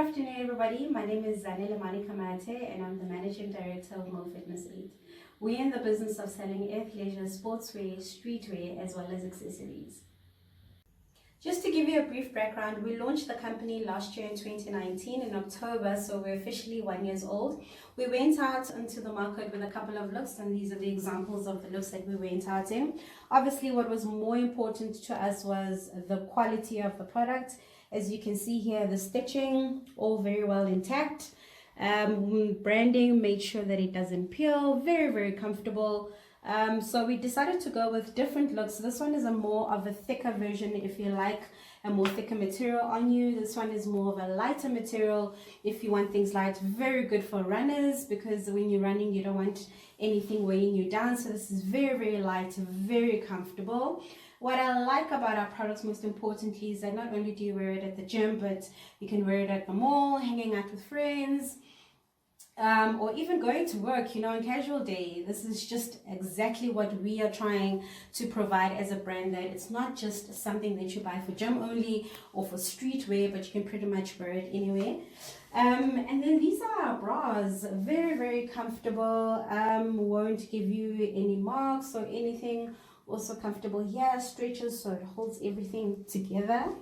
afternoon, everybody. My name is Zanele Kamate, and I'm the Managing Director of Mo Fitness 8. We're in the business of selling athleisure, sportswear, streetwear, as well as accessories. Just to give you a brief background, we launched the company last year in 2019 in October, so we're officially 1 year old. We went out into the market with a couple of looks, and these are the examples of the looks that we went out in. Obviously, what was more important to us was the quality of the product. As you can see here, the stitching, all very well intact. Branding, made sure that it doesn't peel, very, very comfortable. So we decided to go with different looks. This one is a more of a thicker version if you like a more thicker material on you. This one is more of a lighter material if you want things light. Very good for runners, because when you're running you don't want anything weighing you down. So this is very, very light, very comfortable. What I like about our products most importantly is that not only do you wear it at the gym, but you can wear it at the mall, hanging out with friends, or even going to work, on casual day. This is just exactly what we are trying to provide as a brand, that it's not just something that you buy for gym only or for streetwear, but you can pretty much wear it anywhere. And then these are our bras, very, very comfortable, won't give you any marks or anything. Also comfortable here, stretches, so it holds everything together.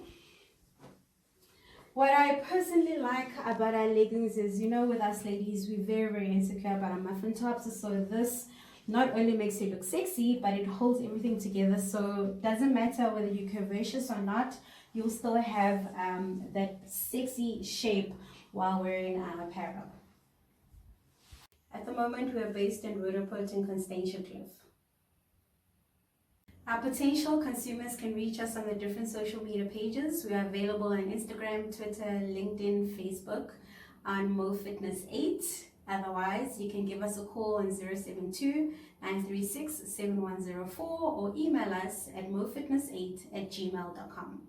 What I personally like about our leggings is, with us ladies, we're very, very insecure about our muffin tops. So this not only makes you look sexy, but it holds everything together. So it doesn't matter whether you're curvaceous or not, you'll still have that sexy shape while wearing our apparel. At the moment, we are based in Roodepoort in Constantiacliffe. Our potential consumers can reach us on the different social media pages. We are available on Instagram, Twitter, LinkedIn, Facebook, on Mo Fitness 8. Otherwise, you can give us a call on 072-936-7104 or email us at mofitness8@gmail.com.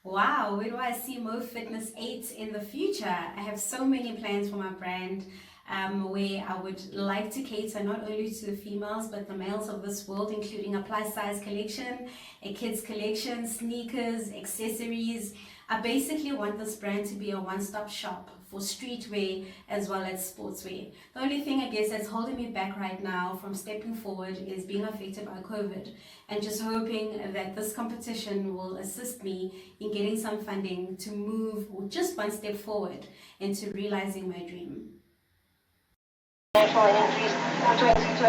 Wow, where do I see Mo Fitness 8 in the future? I have so many plans for my brand. Where I would like to cater not only to the females but the males of this world, including a plus size collection, a kids collection, sneakers, accessories. I basically want this brand to be a one-stop shop for streetwear as well as sportswear. The only thing I guess that's holding me back right now from stepping forward is being affected by COVID, and just hoping that this competition will assist me in getting some funding to move just one step forward into realizing my dream.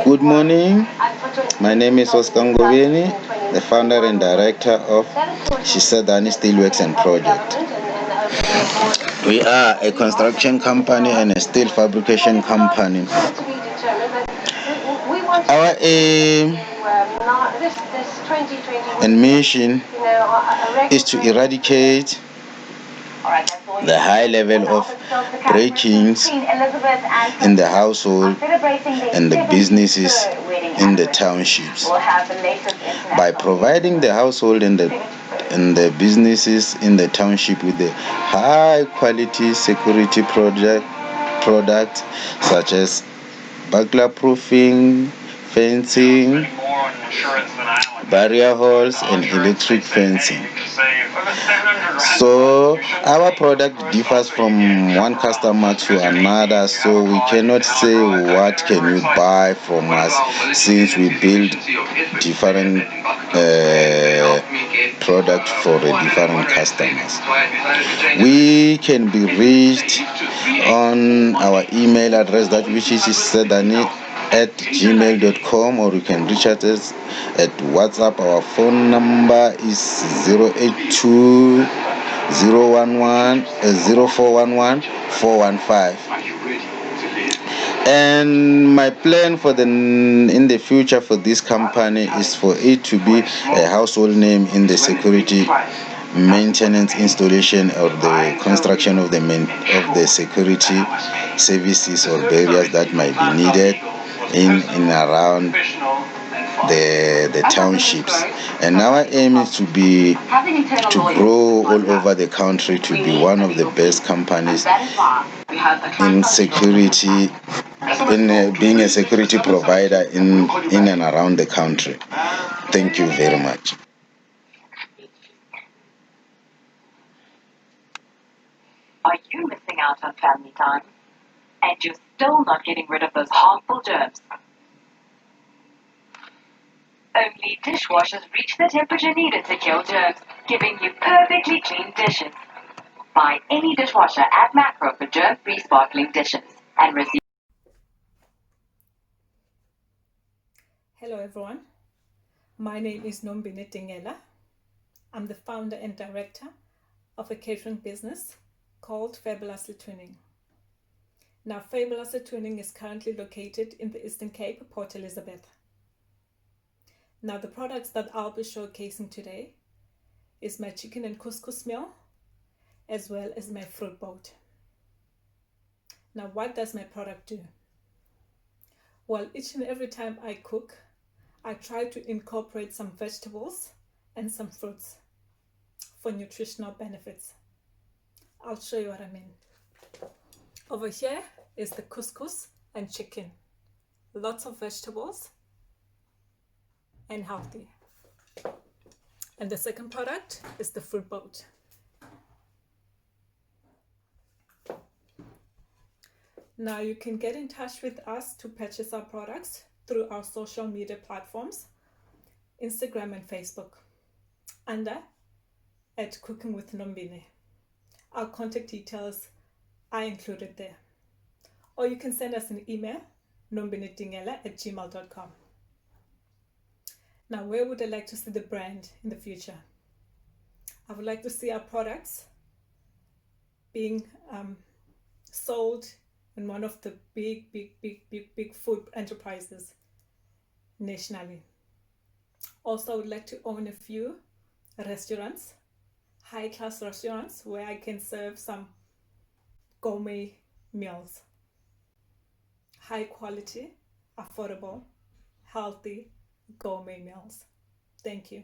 Good morning, my name is Oscar Ngovieni, the founder and director of Shisadani Steelworks and Project. We are a construction company and a steel fabrication company. Our aim and mission is to eradicate the high level of break-ins in the household and the businesses in the townships. By providing the household and the businesses in the township with the high quality security products such as burglar proofing, fencing, barrier walls and electric fencing. So our product differs from one customer to another, so we cannot say what can you buy from us, since we build different product for the different customers. We can be reached on our email address, that which is sedani@gmail.com, or you can reach us at WhatsApp. Our phone number is 082 0411 415. And my plan in the future for this company is for it to be a household name in the security maintenance, installation, or the construction of the security services or barriers that might be needed in and around the townships. And our aim is to grow all over the country, to be one of the best companies in security, in being a security provider in and around the country. Thank you very much. Are you missing out on family time? And you're still not getting rid of those harmful germs? Only dishwashers reach the temperature needed to kill germs, giving you perfectly clean dishes. Buy any dishwasher at Macro for germ-free sparkling dishes and receive. Hello everyone, my name is Nombine Dingela. I'm the founder and director of a catering business called Fabulously Twinning. Now, Fabulously Twinning is currently located in the Eastern Cape, Port Elizabeth. Now, the products that I'll be showcasing today is my chicken and couscous meal, as well as my fruit boat. Now, what does my product do? Well, each and every time I cook, I try to incorporate some vegetables and some fruits for nutritional benefits. I'll show you what I mean. Over here is the couscous and chicken. Lots of vegetables and healthy. And the second product is the fruit boat. Now you can get in touch with us to purchase our products through our social media platforms, Instagram and Facebook, under at Cooking with Nombine. Our contact details are included there. Or you can send us an email, nombinedingela@gmail.com. Now, where would I like to see the brand in the future? I would like to see our products being sold in one of the big food enterprises nationally. Also, I would like to own a few restaurants, high-class restaurants, where I can serve some gourmet meals. High quality, affordable, healthy, gourmet meals. Thank you.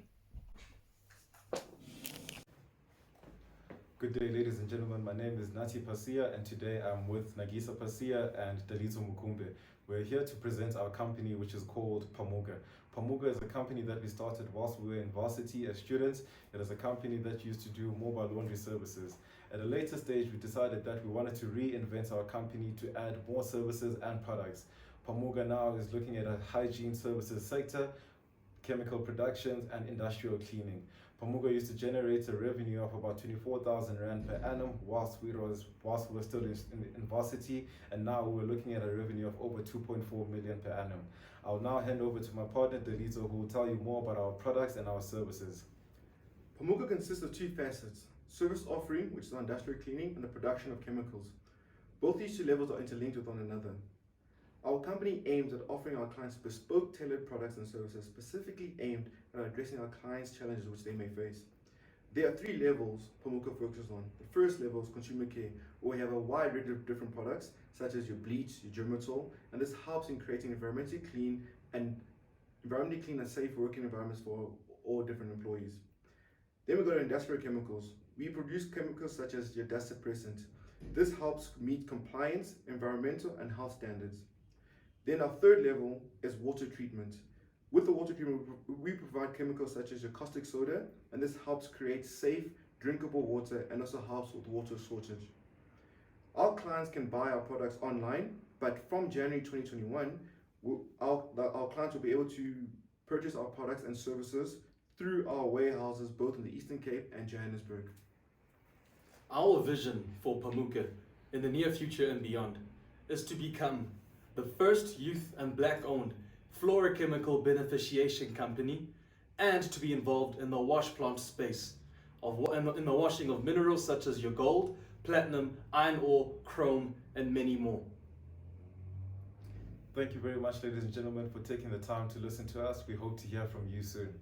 Good day, ladies and gentlemen. My name is Nati Pasia, and today I'm with Nagisa Pasia and Dalizo Mukumbe. We're here to present our company, which is called Pamuga. Pamuga is a company that we started whilst we were in varsity as students. It is a company that used to do mobile laundry services. At a later stage, we decided that we wanted to reinvent our company to add more services and products. Pamuga now is looking at a hygiene services sector, chemical productions, and industrial cleaning. Pamuga used to generate a revenue of about 24,000 Rand per annum whilst we were still in varsity, and now we're looking at a revenue of over 2.4 million per annum. I'll now hand over to my partner Delito, who will tell you more about our products and our services. Pamuga consists of two facets: service offering, which is industrial cleaning, and the production of chemicals. Both these two levels are interlinked with one another. Our company aims at offering our clients bespoke, tailored products and services specifically aimed at addressing our clients' challenges which they may face. There are three levels Pamuga focuses on. The first level is consumer care, where we have a wide range of different products, such as your bleach, your germatol, and this helps in creating environmentally clean and safe working environments for all different employees. Then we go to industrial chemicals. We produce chemicals such as your dust suppressant. This helps meet compliance, environmental, and health standards. Then our third level is water treatment. With the water treatment, we provide chemicals such as your caustic soda, and this helps create safe, drinkable water and also helps with water shortage. Our clients can buy our products online, but from January 2021, our clients will be able to purchase our products and services through our warehouses both in the Eastern Cape and Johannesburg. Our vision for Pamuga in the near future and beyond is to become the first youth and black-owned fluorochemical beneficiation company, and to be involved in the wash plant space, in the washing of minerals such as your gold, platinum, iron ore, chrome, and many more. Thank you very much, ladies and gentlemen, for taking the time to listen to us. We hope to hear from you soon.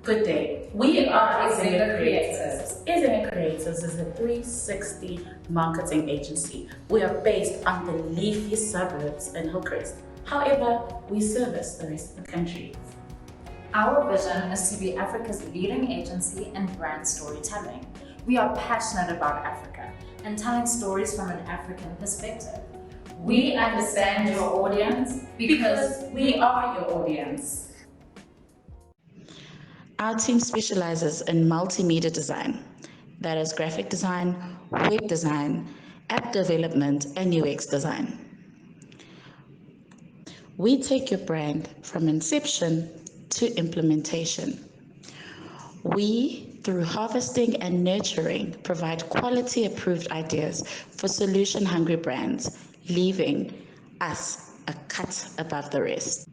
Good day. We are Izina Creators. Izina Creators is a 360 marketing agency. We are based on the leafy suburbs in Hillcrest. However, we service the rest of the country. Our vision is to be Africa's leading agency in brand storytelling. We are passionate about Africa and telling stories from an African perspective. We understand your audience because we are your audience. Our team specializes in multimedia design, that is graphic design, web design, app development, and UX design. We take your brand from inception to implementation. We, through harvesting and nurturing, provide quality approved ideas for solution-hungry brands, leaving us a cut above the rest.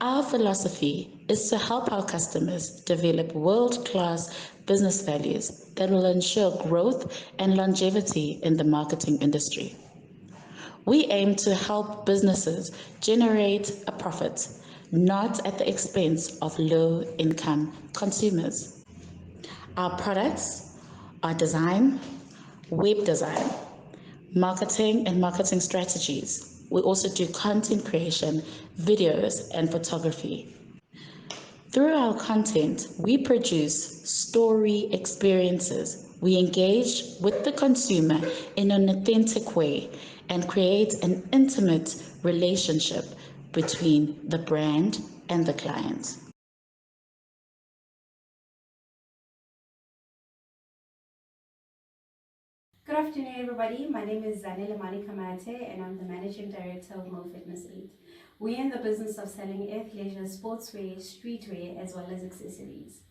Our philosophy is to help our customers develop world-class business values that will ensure growth and longevity in the marketing industry. We aim to help businesses generate a profit, not at the expense of low-income consumers. Our products are design, web design, marketing and marketing strategies. We also do content creation, videos, and photography. Through our content, we produce story experiences. We engage with the consumer in an authentic way and create an intimate relationship between the brand and the client. Good afternoon, everybody. My name is Zanele Kamate, and I'm the Managing Director of Mo Fitness 8. We're in the business of selling athleisure, sportswear, streetwear, as well as accessories.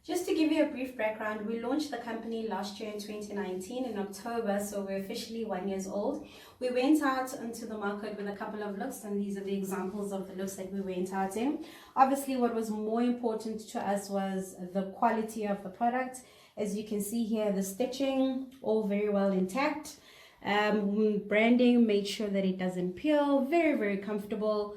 Just to give you a brief background, we launched the company last year in 2019 in October, so we're officially 1 year old. We went out into the market with a couple of looks, and these are the examples of the looks that we went out in. Obviously, what was more important to us was the quality of the product. As you can see here, the stitching, all very well intact. Branding, made sure that it doesn't peel, very, very comfortable.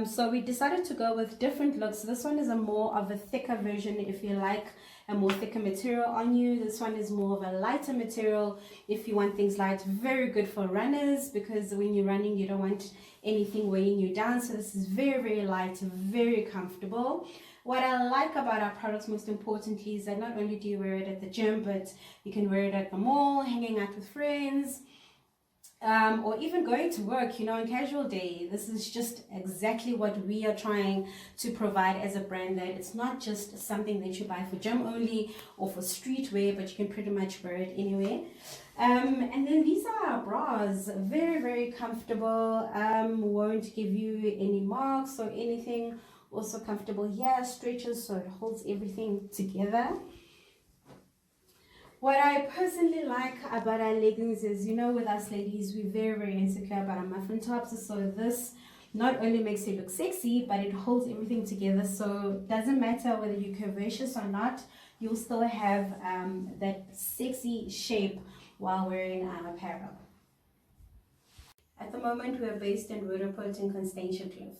So we decided to go with different looks. This one is a more of a thicker version if you like a more thicker material on you. This one is more of a lighter material if you want things light. Very good for runners, because when you're running you don't want anything weighing you down. So this is very, very light, very comfortable. What I like about our products most importantly is that not only do you wear it at the gym, but you can wear it at the mall, hanging out with friends, or even going to work, on casual day. This is just exactly what we are trying to provide as a brand, that it's not just something that you buy for gym only or for streetwear, but you can pretty much wear it anywhere. And then these are our bras, very, very comfortable, won't give you any marks or anything. Also comfortable here, stretches, so it holds everything together. What I personally like about our leggings is, with us ladies, we're very, very insecure about our muffin tops. So this not only makes you look sexy, but it holds everything together. So it doesn't matter whether you're curvaceous or not, you'll still have that sexy shape while wearing our apparel. At the moment, we are based in Roodepoort in Constantia Cliff.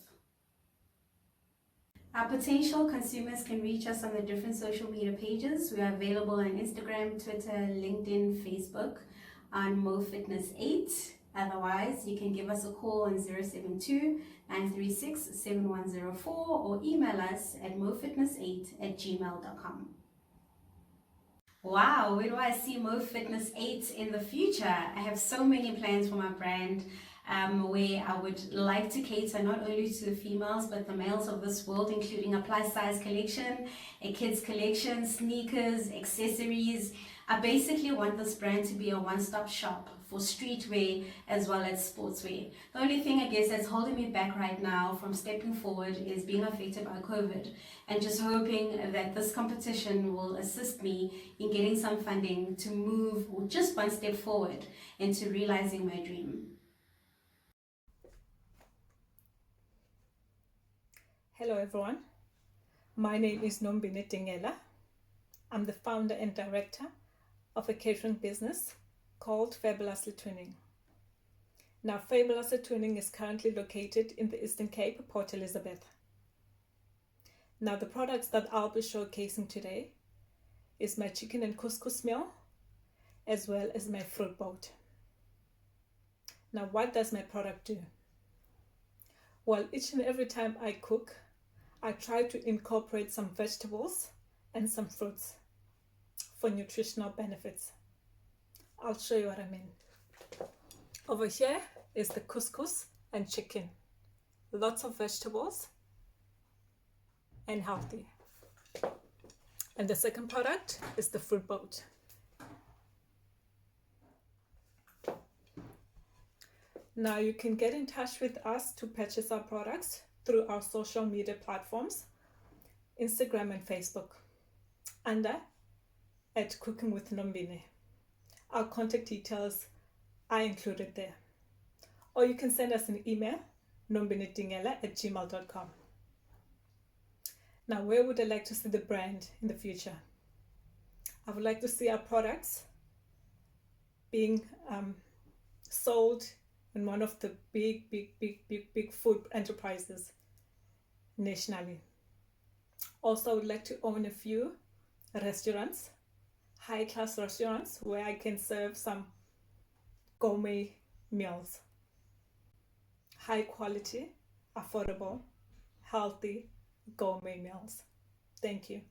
Our potential consumers can reach us on the different social media pages. We are available on Instagram, Twitter, LinkedIn, Facebook, on Mo Fitness 8. Otherwise, you can give us a call on 072-936-7104 or email us at mofitness8@gmail.com. Wow, where do I see Mo Fitness 8 in the future? I have so many plans for my brand. Where I would like to cater not only to the females but the males of this world, including a plus size collection, a kids collection, sneakers, accessories. I basically want this brand to be a one-stop shop for streetwear as well as sportswear. The only thing I guess that's holding me back right now from stepping forward is being affected by COVID, and just hoping that this competition will assist me in getting some funding to move just one step forward into realizing my dream. Hello everyone, my name is Nombinette. I'm the founder and director of a catering business called Fabulously Twinning. Now, Fabulously Twinning is currently located in the Eastern Cape, Port Elizabeth. Now, the products that I'll be showcasing today is my chicken and couscous meal, as well as my fruit boat. Now, what does my product do? Well, each and every time I cook, I try to incorporate some vegetables and some fruits for nutritional benefits. I'll show you what I mean. Over here is the couscous and chicken. Lots of vegetables and healthy. And the second product is the fruit boat. Now you can get in touch with us to purchase our products through our social media platforms, Instagram and Facebook, under @CookingWithNombine. Our contact details are included there. Or you can send us an email, nombinetingela@gmail.com. Now, where would I like to see the brand in the future? I would like to see our products being sold in one of the big food enterprises nationally. Also, I would like to own a few restaurants, high-class restaurants, where I can serve some gourmet meals. High quality, affordable, healthy, gourmet meals. Thank you.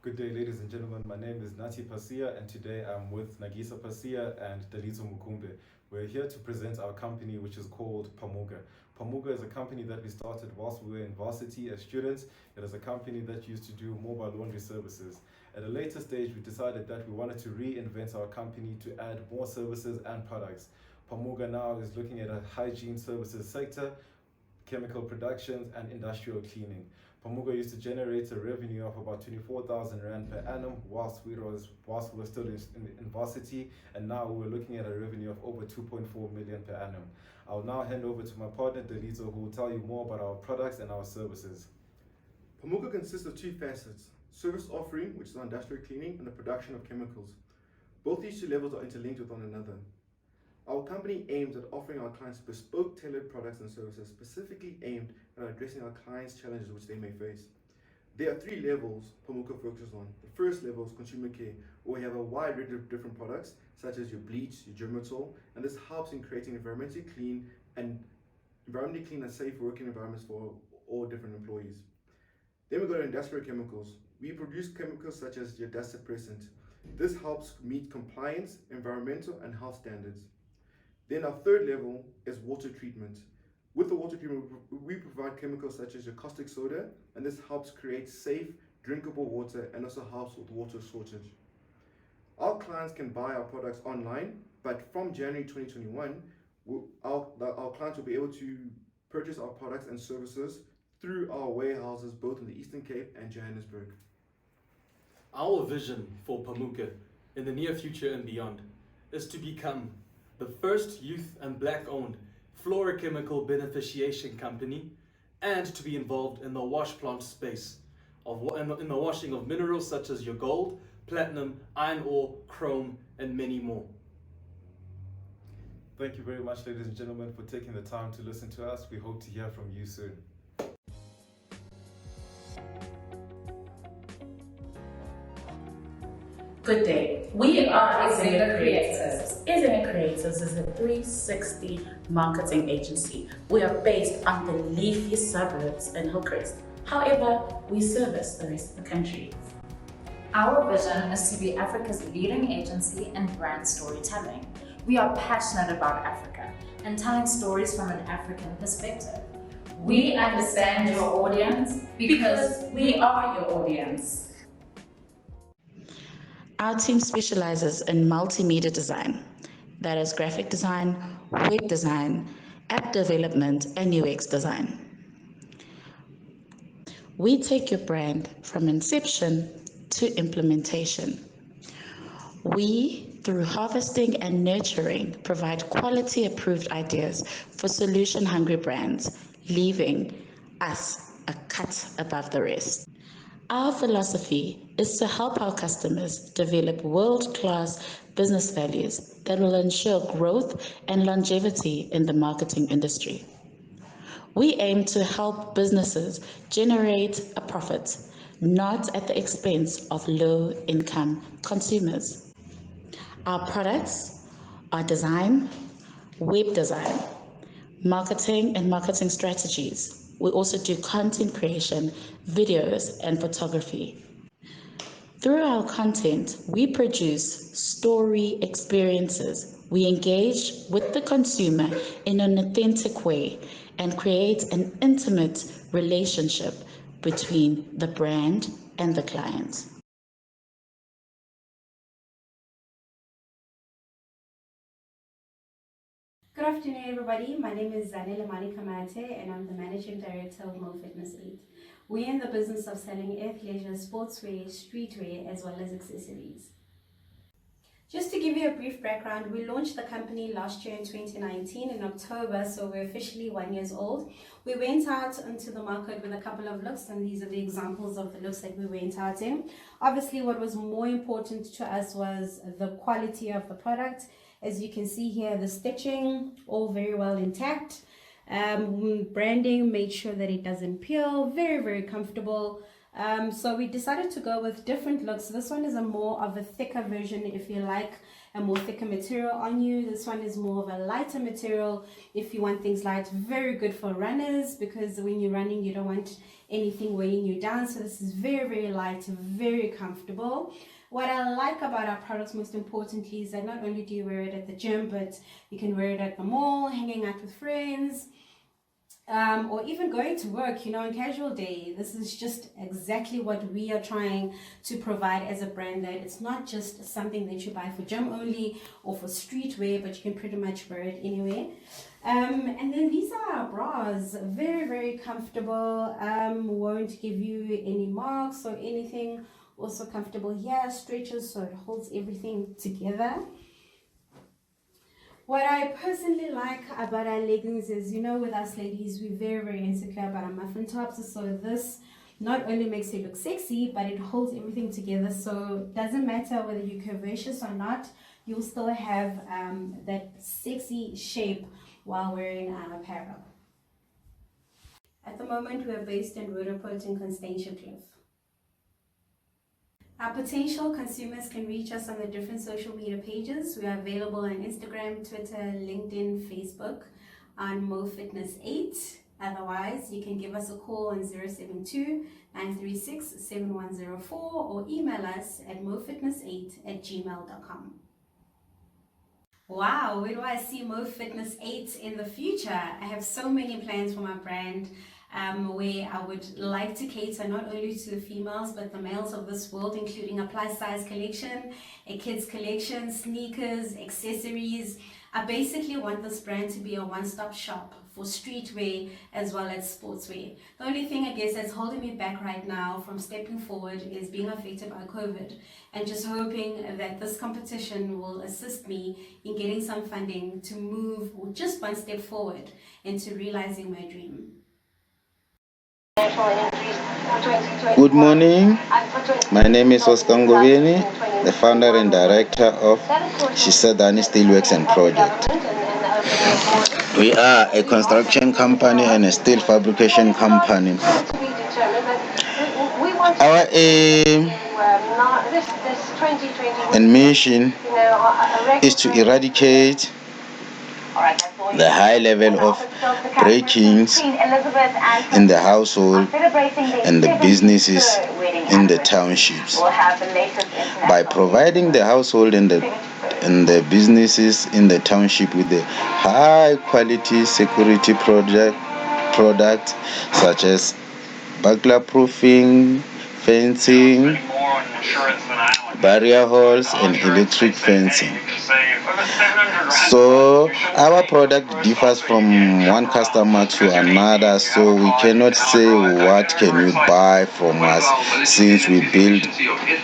Good day, ladies and gentlemen. My name is Nati Pasia, and today I'm with Nagisa Pasia and Dalizo Mukumbe. We're here to present our company, which is called Pamuga. Pamuga is a company that we started whilst we were in varsity as students. It is a company that used to do mobile laundry services. At a later stage, we decided that we wanted to reinvent our company to add more services and products. Pamuga now is looking at a hygiene services sector, chemical productions, and industrial cleaning. Pamuga used to generate a revenue of about 24,000 Rand per annum whilst we were still in varsity, and now we're looking at a revenue of over 2.4 million per annum. I'll now hand over to my partner Dalizo, who will tell you more about our products and our services. Pamuga consists of two facets: service offering, which is industrial cleaning, and the production of chemicals. Both these two levels are interlinked with one another. Our company aims at offering our clients bespoke, tailored products and services specifically aimed at addressing our clients' challenges which they may face. There are three levels Pamuga focuses on. The first level is consumer care, where we have a wide range of different products, such as your bleach, your germatol, and this helps in creating environmentally clean and safe working environments for all different employees. Then we go to industrial chemicals. We produce chemicals such as your dust suppressant. This helps meet compliance, environmental, and health standards. Then our third level is water treatment. With the water treatment, we provide chemicals such as your caustic soda, and this helps create safe, drinkable water and also helps with water shortage. Our clients can buy our products online, but from January 2021, our clients will be able to purchase our products and services through our warehouses both in the Eastern Cape and Johannesburg. Our vision for Pamuga in the near future and beyond is to become the first youth and black-owned fluorochemical beneficiation company, and to be involved in the wash plant space, in the washing of minerals such as your gold, platinum, iron ore, chrome, and many more. Thank you very much, ladies and gentlemen, for taking the time to listen to us. We hope to hear from you soon. Good day. We are Ezena Creatives. Ezena Creatives is a 360 marketing agency. We are based on the leafy suburbs in Hillcrest. However, we service the rest of the country. Our vision is to be Africa's leading agency in brand storytelling. We are passionate about Africa and telling stories from an African perspective. We understand your audience because we are your audience. Our team specializes in multimedia design, that is graphic design, web design, app development, and UX design. We take your brand from inception to implementation. We, through harvesting and nurturing, provide quality approved ideas for solution-hungry brands, leaving us a cut above the rest. Our philosophy is to help our customers develop world-class business values that will ensure growth and longevity in the marketing industry. We aim to help businesses generate a profit, not at the expense of low-income consumers. Our products are design, web design, marketing and marketing strategies. We also do content creation, videos, and photography. Through our content, we produce story experiences. We engage with the consumer in an authentic way and create an intimate relationship between the brand and the client. Good afternoon, everybody. My name is Zanele Kamate, and I'm the Managing Director of Mo Fitness 8. We're in the business of selling athleisure, sportswear, streetwear, as well as accessories. Just to give you a brief background, we launched the company last year in 2019 in October, so we're officially 1 year old. We went out into the market with a couple of looks, and these are the examples of the looks that we went out in. Obviously, what was more important to us was the quality of the product. As you can see here, the stitching, all very well intact. Branding, made sure that it doesn't peel, very, very comfortable. So we decided to go with different looks. This one is a more of a thicker version if you like a more thicker material on you. This one is more of a lighter material if you want things light. Very good for runners, because when you're running you don't want anything weighing you down. So this is very, very light, very comfortable. What I like about our products most importantly is that not only do you wear it at the gym, but you can wear it at the mall, hanging out with friends, or even going to work, on casual day. This is just exactly what we are trying to provide as a brand, that it's not just something that you buy for gym only or for streetwear, but you can pretty much wear it anywhere. And then these are our bras, very, very comfortable, won't give you any marks or anything. Also comfortable here, stretches, so it holds everything together. What I personally like about our leggings is, with us ladies, we're very, very insecure about our muffin tops. So this not only makes you look sexy, but it holds everything together. So it doesn't matter whether you're curvaceous or not, you'll still have that sexy shape while wearing our apparel. At the moment, we're based in Roodepoort in Constantiakloof. Our potential consumers can reach us on the different social media pages. We are available on Instagram, Twitter, LinkedIn, Facebook, on Mo Fitness 8. Otherwise, you can give us a call on 072-936-7104 or email us at mofitness8@gmail.com. Wow, where do I see Mo Fitness 8 in the future? I have so many plans for my brand. Where I would like to cater not only to the females but the males of this world, including a plus size collection, a kids collection, sneakers, accessories. I basically want this brand to be a one-stop shop for streetwear as well as sportswear. The only thing I guess that's holding me back right now from stepping forward is being affected by COVID, and just hoping that this competition will assist me in getting some funding to move just one step forward into realizing my dream. Good morning. My name is Oscar Ngovieni, the founder and director of Shisadani Steelworks and Project. We are a construction company and a steel fabrication company. Our aim and mission is to eradicate the high level of break-ins in the household and the businesses in the townships. By providing the household and the businesses in the township with the high quality security products such as burglar proofing, fencing, barrier walls and electric fencing. So our product differs from one customer to another, so we cannot say what can you buy from us, since we build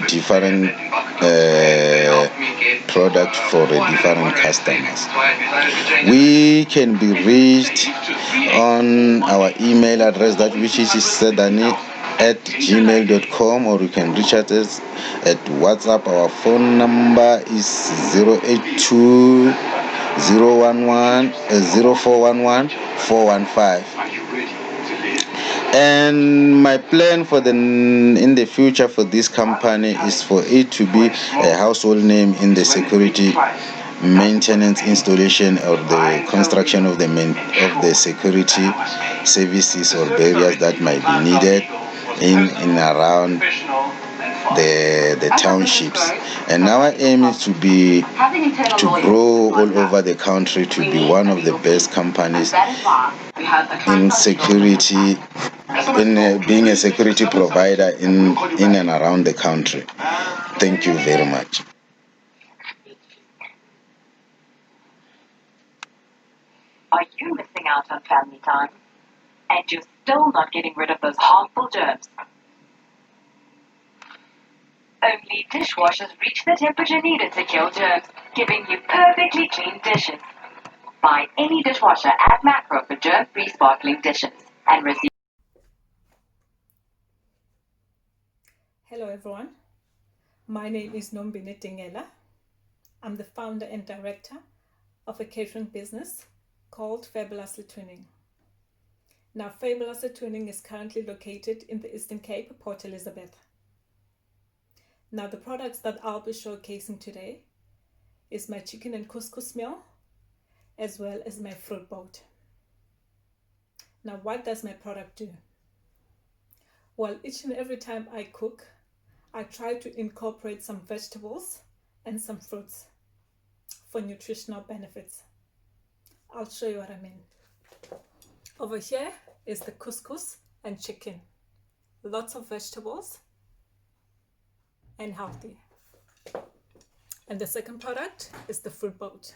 different product for the different customers. We can be reached on our email address, that which is sedani@gmail.com, or you can reach us at WhatsApp. Our phone number is 082-0411-415. And my plan in the future for this company is for it to be a household name in the security maintenance, installation, or the construction of the security services or barriers that might be needed in and around the townships. And our aim is to grow all over the country, to be one of the best companies in security in being a security provider in and around the country. Thank you very much. Are you missing out on family time? And you're still not getting rid of those harmful germs? Only dishwashers reach the temperature needed to kill germs, giving you perfectly clean dishes. Buy any dishwasher at Macro for germ-free sparkling dishes and receive. Hello everyone, my name is Untitled. I'm the founder and director of a catering business called Fabulously Twinning. Now, Fabulously Twinning is currently located in the Eastern Cape, Port Elizabeth. Now, the products that I'll be showcasing today is my chicken and couscous meal, as well as my fruit boat. Now, what does my product do? Well, each and every time I cook, I try to incorporate some vegetables and some fruits for nutritional benefits. I'll show you what I mean. Over here is the couscous and chicken. Lots of vegetables and healthy. And the second product is the fruit boat.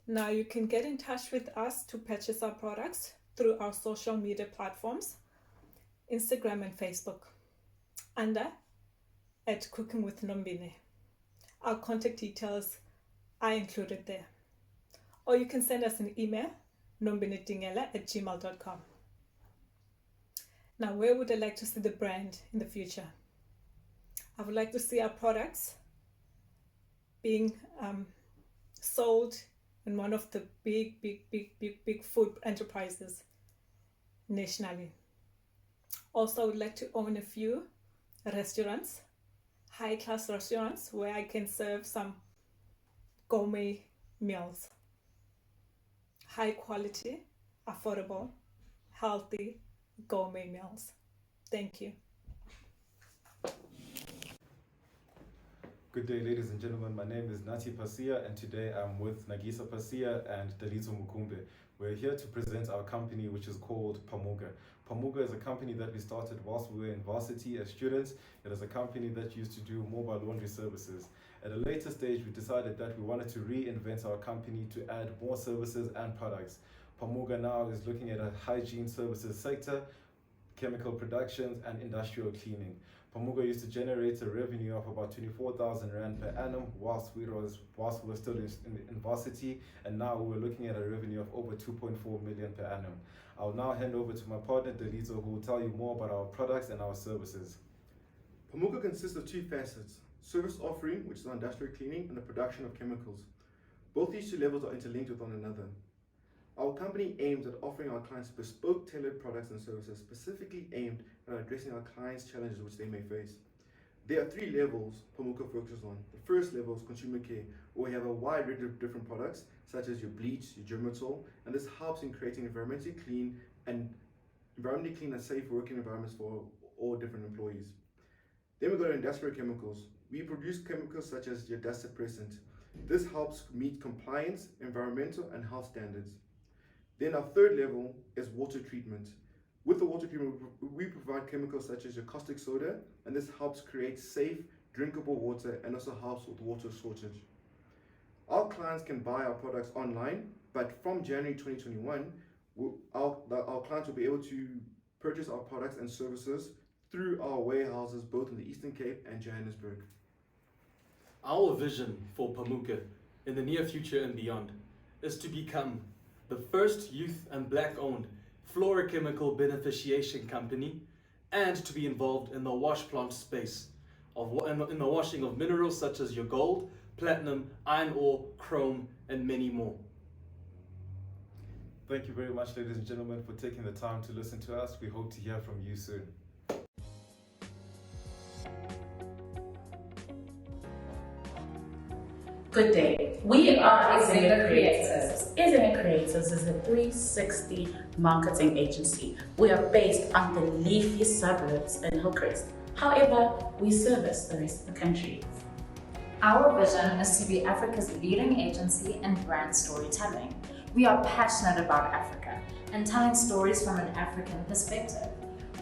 Now you can get in touch with us to purchase our products through our social media platforms, Instagram and Facebook, under @CookingWithNombine. Our contact details are included there. Or you can send us an email, nombinedingela@gmail.com. Now, where would I like to see the brand in the future? I would like to see our products being sold in one of the big food enterprises nationally. Also, I would like to own a few restaurants, high-class restaurants, where I can serve some gourmet meals. High quality, affordable, healthy, gourmet meals. Thank you. Good day, ladies and gentlemen. My name is Nati Pasia, and today I'm with Nagisa Pasia and Dalizo Mukumbe. We're here to present our company, which is called Pamuga. Pamuga is a company that we started whilst we were in varsity as students. It is a company that used to do mobile laundry services. At a later stage, we decided that we wanted to reinvent our company to add more services and products. Pamuga now is looking at a hygiene services sector, chemical productions, and industrial cleaning. Pamuga used to generate a revenue of about 24,000 Rand per annum whilst we were still in varsity, and now we're looking at a revenue of over 2.4 million per annum. I'll now hand over to my partner Dalizo, who will tell you more about our products and our services. Pamuga consists of two facets: service offering, which is industrial cleaning, and the production of chemicals. Both these two levels are interlinked with one another. Our company aims at offering our clients bespoke, tailored products and services specifically aimed at addressing our clients' challenges which they may face. There are three levels Pamuga focuses on. The first level is consumer care, where we have a wide range of different products, such as your bleach, your germatol, and this helps in creating environmentally clean and safe working environments for all different employees. Then we go to industrial chemicals. We produce chemicals such as your dust suppressant. This helps meet compliance, environmental, and health standards. Then our third level is water treatment. With the water treatment, we provide chemicals such as your caustic soda, and this helps create safe, drinkable water and also helps with water shortage. Our clients can buy our products online, but from January 2021, our clients will be able to purchase our products and services through our warehouses both in the Eastern Cape and Johannesburg. Our vision for Pamuga in the near future and beyond is to become the first youth and black-owned fluorochemical beneficiation company, and to be involved in the wash plant space, in the washing of minerals such as your gold, platinum, iron ore, chrome, and many more. Thank you very much, ladies and gentlemen, for taking the time to listen to us. We hope to hear from you soon. Good day. We are Executive Creators. Executive Creators is a 360 marketing agency. We are based on the leafy suburbs in Hillcrest. However, we service the rest of the country. Our vision is to be Africa's leading agency in brand storytelling. We are passionate about Africa and telling stories from an African perspective.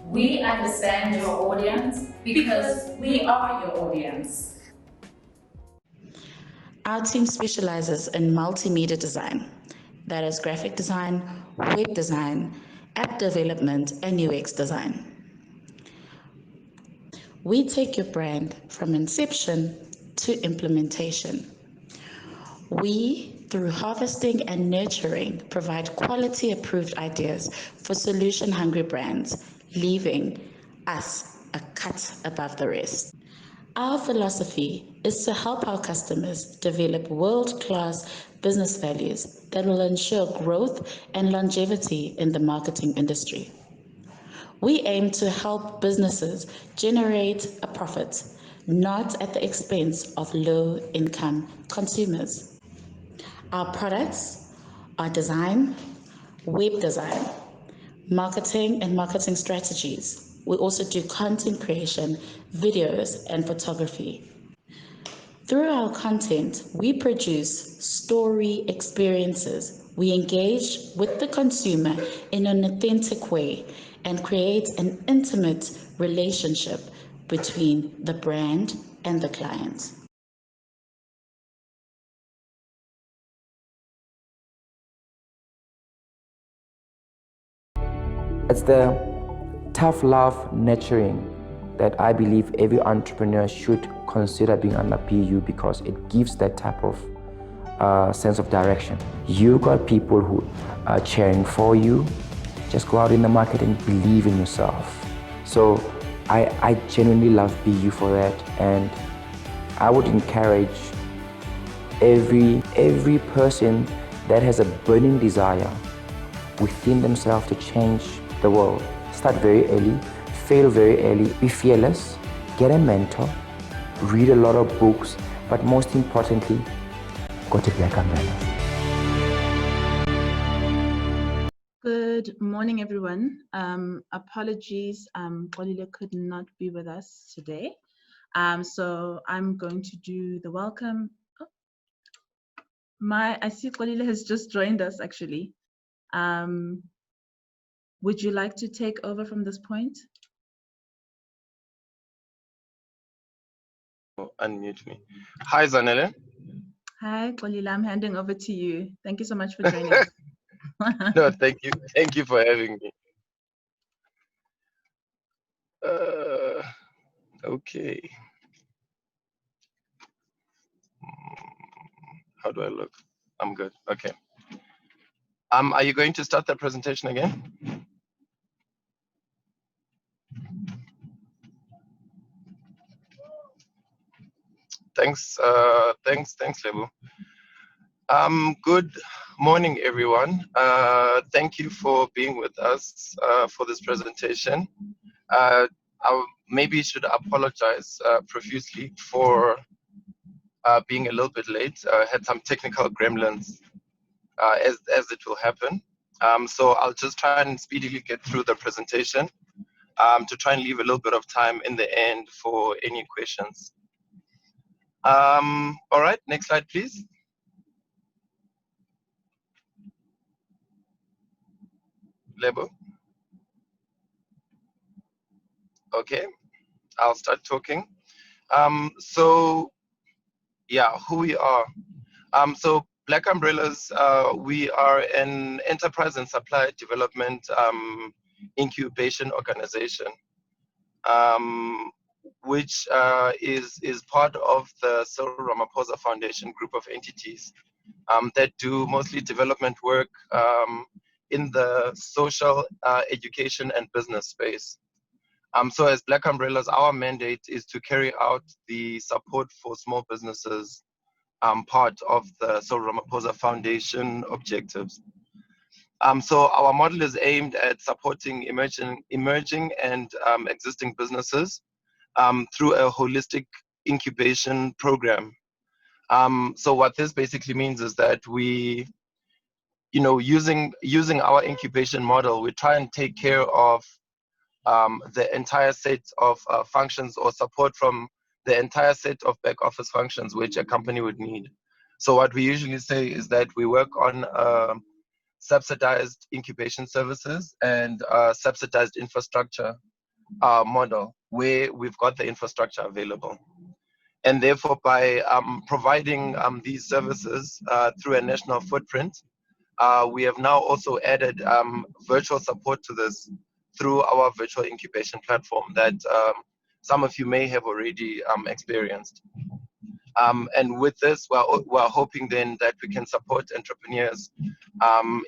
We understand your audience because we are your audience. Our team specializes in multimedia design, that is graphic design, web design, app development, and UX design. We take your brand from inception to implementation. We, through harvesting and nurturing, provide quality approved ideas for solution-hungry brands, leaving us a cut above the rest. Our philosophy is to help our customers develop world-class business values that will ensure growth and longevity in the marketing industry. We aim to help businesses generate a profit, not at the expense of low-income consumers. Our products are design, web design, marketing and marketing strategies. We also do content creation, videos, and photography. Through our content, we produce story experiences. We engage with the consumer in an authentic way and create an intimate relationship between the brand and the client. It's the tough love nurturing that I believe every entrepreneur should consider being under PU, because it gives that type of sense of direction. You got people who are cheering for you. Just go out in the market and believe in yourself. So I genuinely love PU for that, and I would encourage every person that has a burning desire within themselves to change the world. Start very early, fail very early, be fearless, get a mentor, read a lot of books, but most importantly, go to Black Umbrellas. Good morning, everyone. Apologies, Xolile could not be with us today. So I'm going to do the welcome. Oh, I see Xolile has just joined us actually. Would you like to take over from this point? Unmute me. Hi, Zanele. Hi, Xolile, I'm handing over to you. Thank you so much for joining us. No, thank you. Thank you for having me. Okay. How do I look? I'm good. Okay. Are you going to start the presentation again? Thanks, Lebu. Good morning, everyone. Thank you for being with us for this presentation. I maybe should apologize profusely for being a little bit late. I had some technical gremlins, as it will happen. So I'll just try and speedily get through the presentation to try and leave a little bit of time in the end for any questions. All right, next slide, please. Lebo. Okay, I'll start talking. So yeah, who we are. So Black Umbrellas, we are an enterprise and supply development incubation organization, which is part of the Cyril Ramaphosa Foundation group of entities that do mostly development work in the social, education, and business space. So as Black Umbrellas, our mandate is to carry out the support for small businesses part of the Cyril Ramaphosa Foundation objectives. So our model is aimed at supporting emerging and existing businesses through a holistic incubation program. So what this basically means is that we, using our incubation model, we try and take care of the entire set of functions or support from the entire set of back office functions which a company would need. So what we usually say is that we work on subsidized incubation services and subsidized infrastructure model where we've got the infrastructure available. And therefore, by providing these services through a national footprint, we have now also added virtual support to this through our virtual incubation platform that some of you may have already experienced. And with this, we're hoping then that we can support entrepreneurs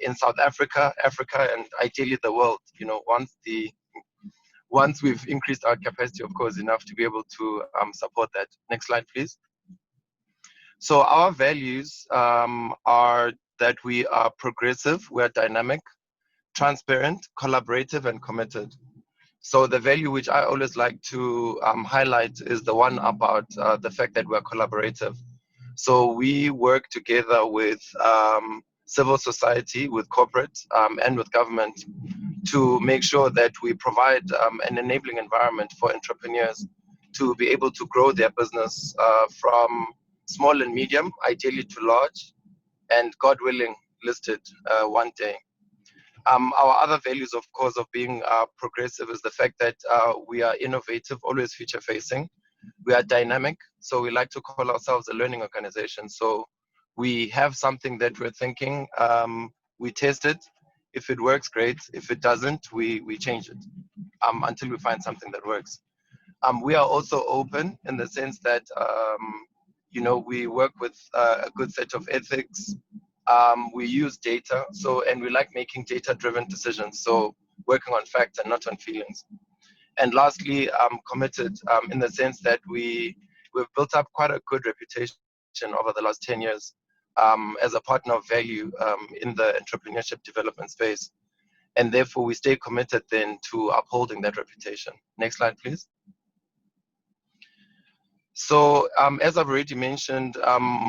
in South Africa, Africa, and ideally the world. You know, once we've increased our capacity, of course, enough to be able to support that. Next slide, please. So our values are that we are progressive, we are dynamic, transparent, collaborative, and committed. So the value which I always like to highlight is the one about the fact that we're collaborative. So we work together with civil society, with corporate, and with government to make sure that we provide an enabling environment for entrepreneurs to be able to grow their business from small and medium, ideally to large, and God willing, listed one day. Our other values, of course, of being progressive is the fact that we are innovative, always future facing. We are dynamic, so we like to call ourselves a learning organization. So we have something that we're thinking, we test it. If it works, great. If it doesn't, we change it until we find something that works. We are also open in the sense that, you know, we work with a good set of ethics. We use data, and we like making data-driven decisions. So working on facts and not on feelings. And lastly, committed in the sense that we've built up quite a good reputation over the last 10 years as a partner of value in the entrepreneurship development space. And therefore, we stay committed then to upholding that reputation. Next slide, please. So as I've already mentioned,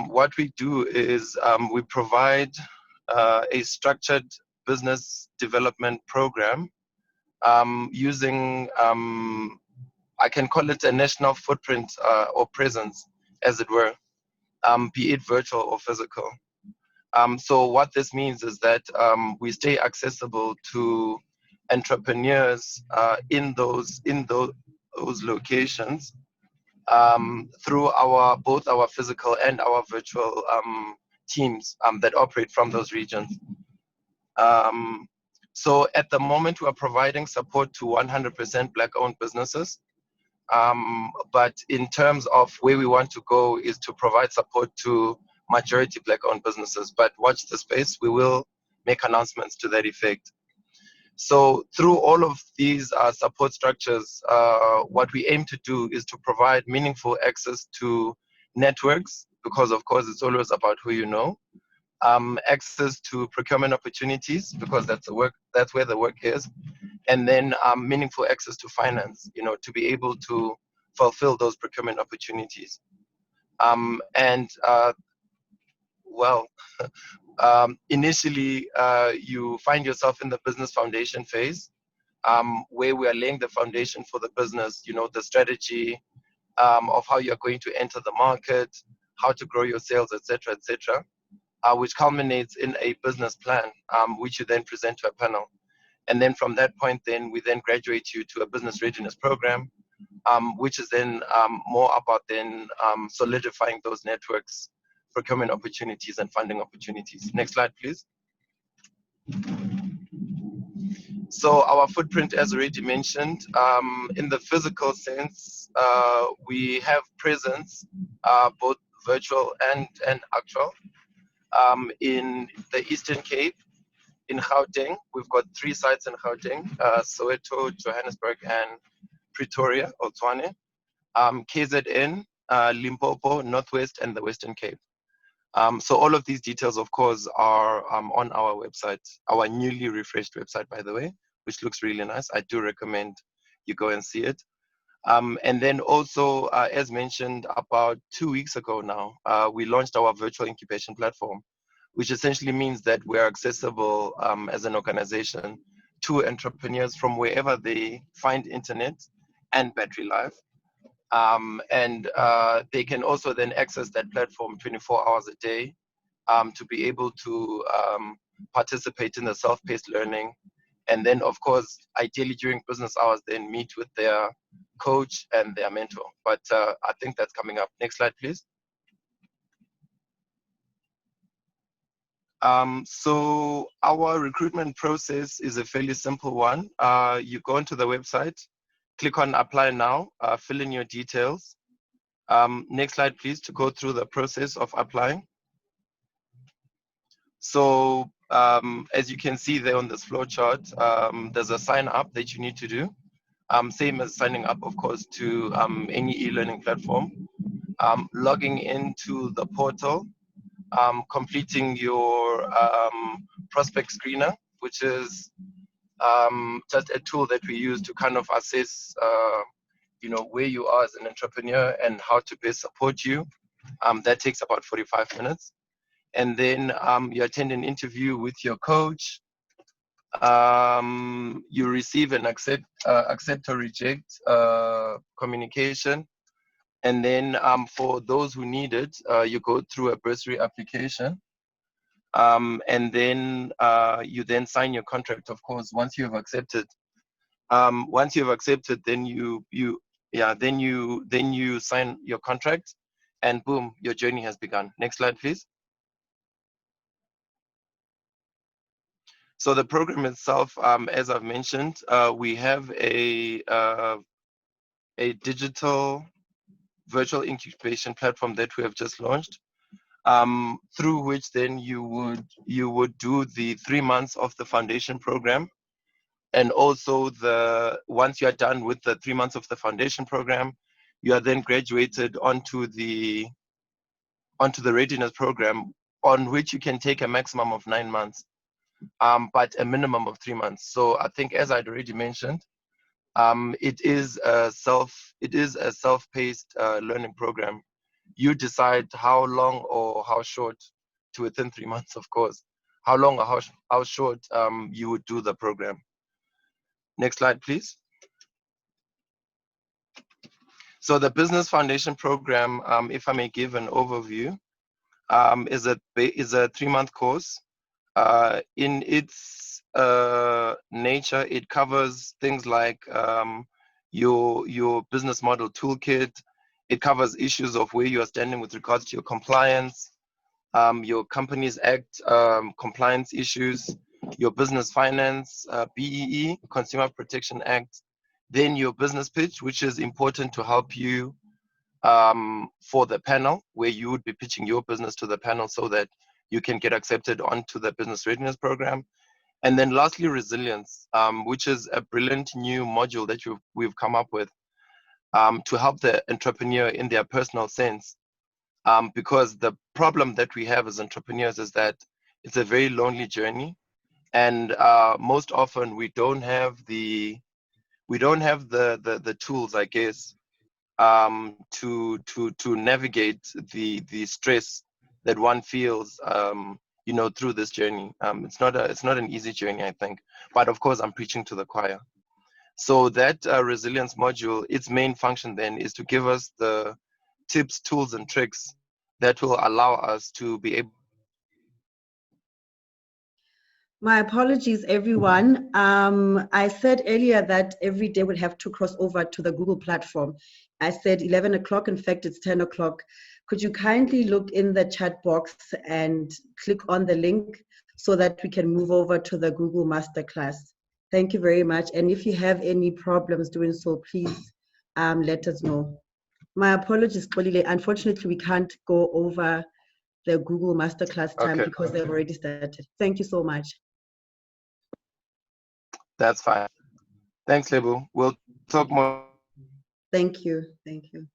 what we do is we provide a structured business development program using, I can call it a national footprint or presence, as it were, be it virtual or physical. So what this means is that we stay accessible to entrepreneurs in those locations through both our physical and our virtual teams that operate from those regions. So at the moment, we are providing support to 100% Black-owned businesses. But in terms of where we want to go is to provide support to majority Black-owned businesses. But watch the space, we will make announcements to that effect. So through all of these support structures, what we aim to do is to provide meaningful access to networks, because of course it's always about who you know, access to procurement opportunities, because that's where the work is, and then meaningful access to finance, you know, to be able to fulfill those procurement opportunities. Initially, you find yourself in the business foundation phase, where we are laying the foundation for the business, you know, the strategy of how you're going to enter the market, how to grow your sales, etc., which culminates in a business plan, which you then present to a panel. And then from that point, then we then graduate you to a business readiness program, which is then more about then solidifying those networks, procurement opportunities, and funding opportunities. Next slide, please. So our footprint, as already mentioned, in the physical sense, we have presence, both virtual and actual, in the Eastern Cape, in Gauteng. We've got 3 sites in Gauteng, Soweto, Johannesburg, and Pretoria, or Tshwane, KZN, Limpopo, Northwest, and the Western Cape. So all of these details, of course, are on our website, our newly refreshed website, by the way, which looks really nice. I do recommend you go and see it. And then also, as mentioned, about 2 weeks ago now, we launched our virtual incubation platform, which essentially means that we're accessible as an organization to entrepreneurs from wherever they find internet and battery life. And they can also then access that platform 24 hours a day to be able to participate in the self-paced learning, and then of course, ideally during business hours, then meet with their coach and their mentor. But I think that's coming up. Next slide, please. So our recruitment process is a fairly simple one. You go onto the website, click on apply now, fill in your details. Next slide, please, to go through the process of applying. So as you can see there on this flow chart, there's a sign up that you need to do. Same as signing up, of course, to any e-learning platform. Logging into the portal, completing your prospect screener, which is just a tool that we use to kind of assess where you are as an entrepreneur and how to best support you. That takes about 45 minutes. And then you attend an interview with your coach. You receive an accept or reject communication. And then for those who need it, you go through a bursary application. And then you then sign your contract, of course, once you have accepted. Once you've accepted, then you sign your contract, and boom, your journey has begun. Next slide, please. So the program itself, as I've mentioned, we have a digital virtual incubation platform that we have just launched, through which then you would do the 3 months of the foundation program. And also once you are done with the 3 months of the foundation program, you are then graduated onto the readiness program, on which you can take a maximum of 9 months, but a minimum of 3 months. So I think, as I'd already mentioned, it is a self-paced learning program. You decide how long or how short, to within 3 months, of course, how long or how short you would do the program. Next slide, please. So the Business Foundation program, if I may give an overview, is a 3-month course. In its nature, it covers things like your business model toolkit. It covers issues of where you are standing with regards to your compliance, your Companies Act compliance issues, your business finance, BEE, Consumer Protection Act, then your business pitch, which is important to help you for the panel, where you would be pitching your business to the panel so that you can get accepted onto the business readiness program. And then lastly, resilience, which is a brilliant new module that we've come up with to help the entrepreneur in their personal sense. Because the problem that we have as entrepreneurs is that it's a very lonely journey, and most often we don't have the tools, I guess, to navigate the stress that one feels, through this journey. It's not an easy journey, I think, but of course I'm preaching to the choir. So that resilience module, its main function then is to give us the tips, tools, and tricks that will allow us to be able. My apologies, everyone. I said earlier that every day we'll have to cross over to the Google platform. I said 11 o'clock, in fact, it's 10 o'clock. Could you kindly look in the chat box and click on the link so that we can move over to the Google Masterclass? Thank you very much. And if you have any problems doing so, please let us know. My apologies, Polile. Unfortunately, we can't go over the Google Masterclass time because they've already started. Thank you so much. That's fine. Thanks, Lebu. We'll talk more. Thank you. Thank you.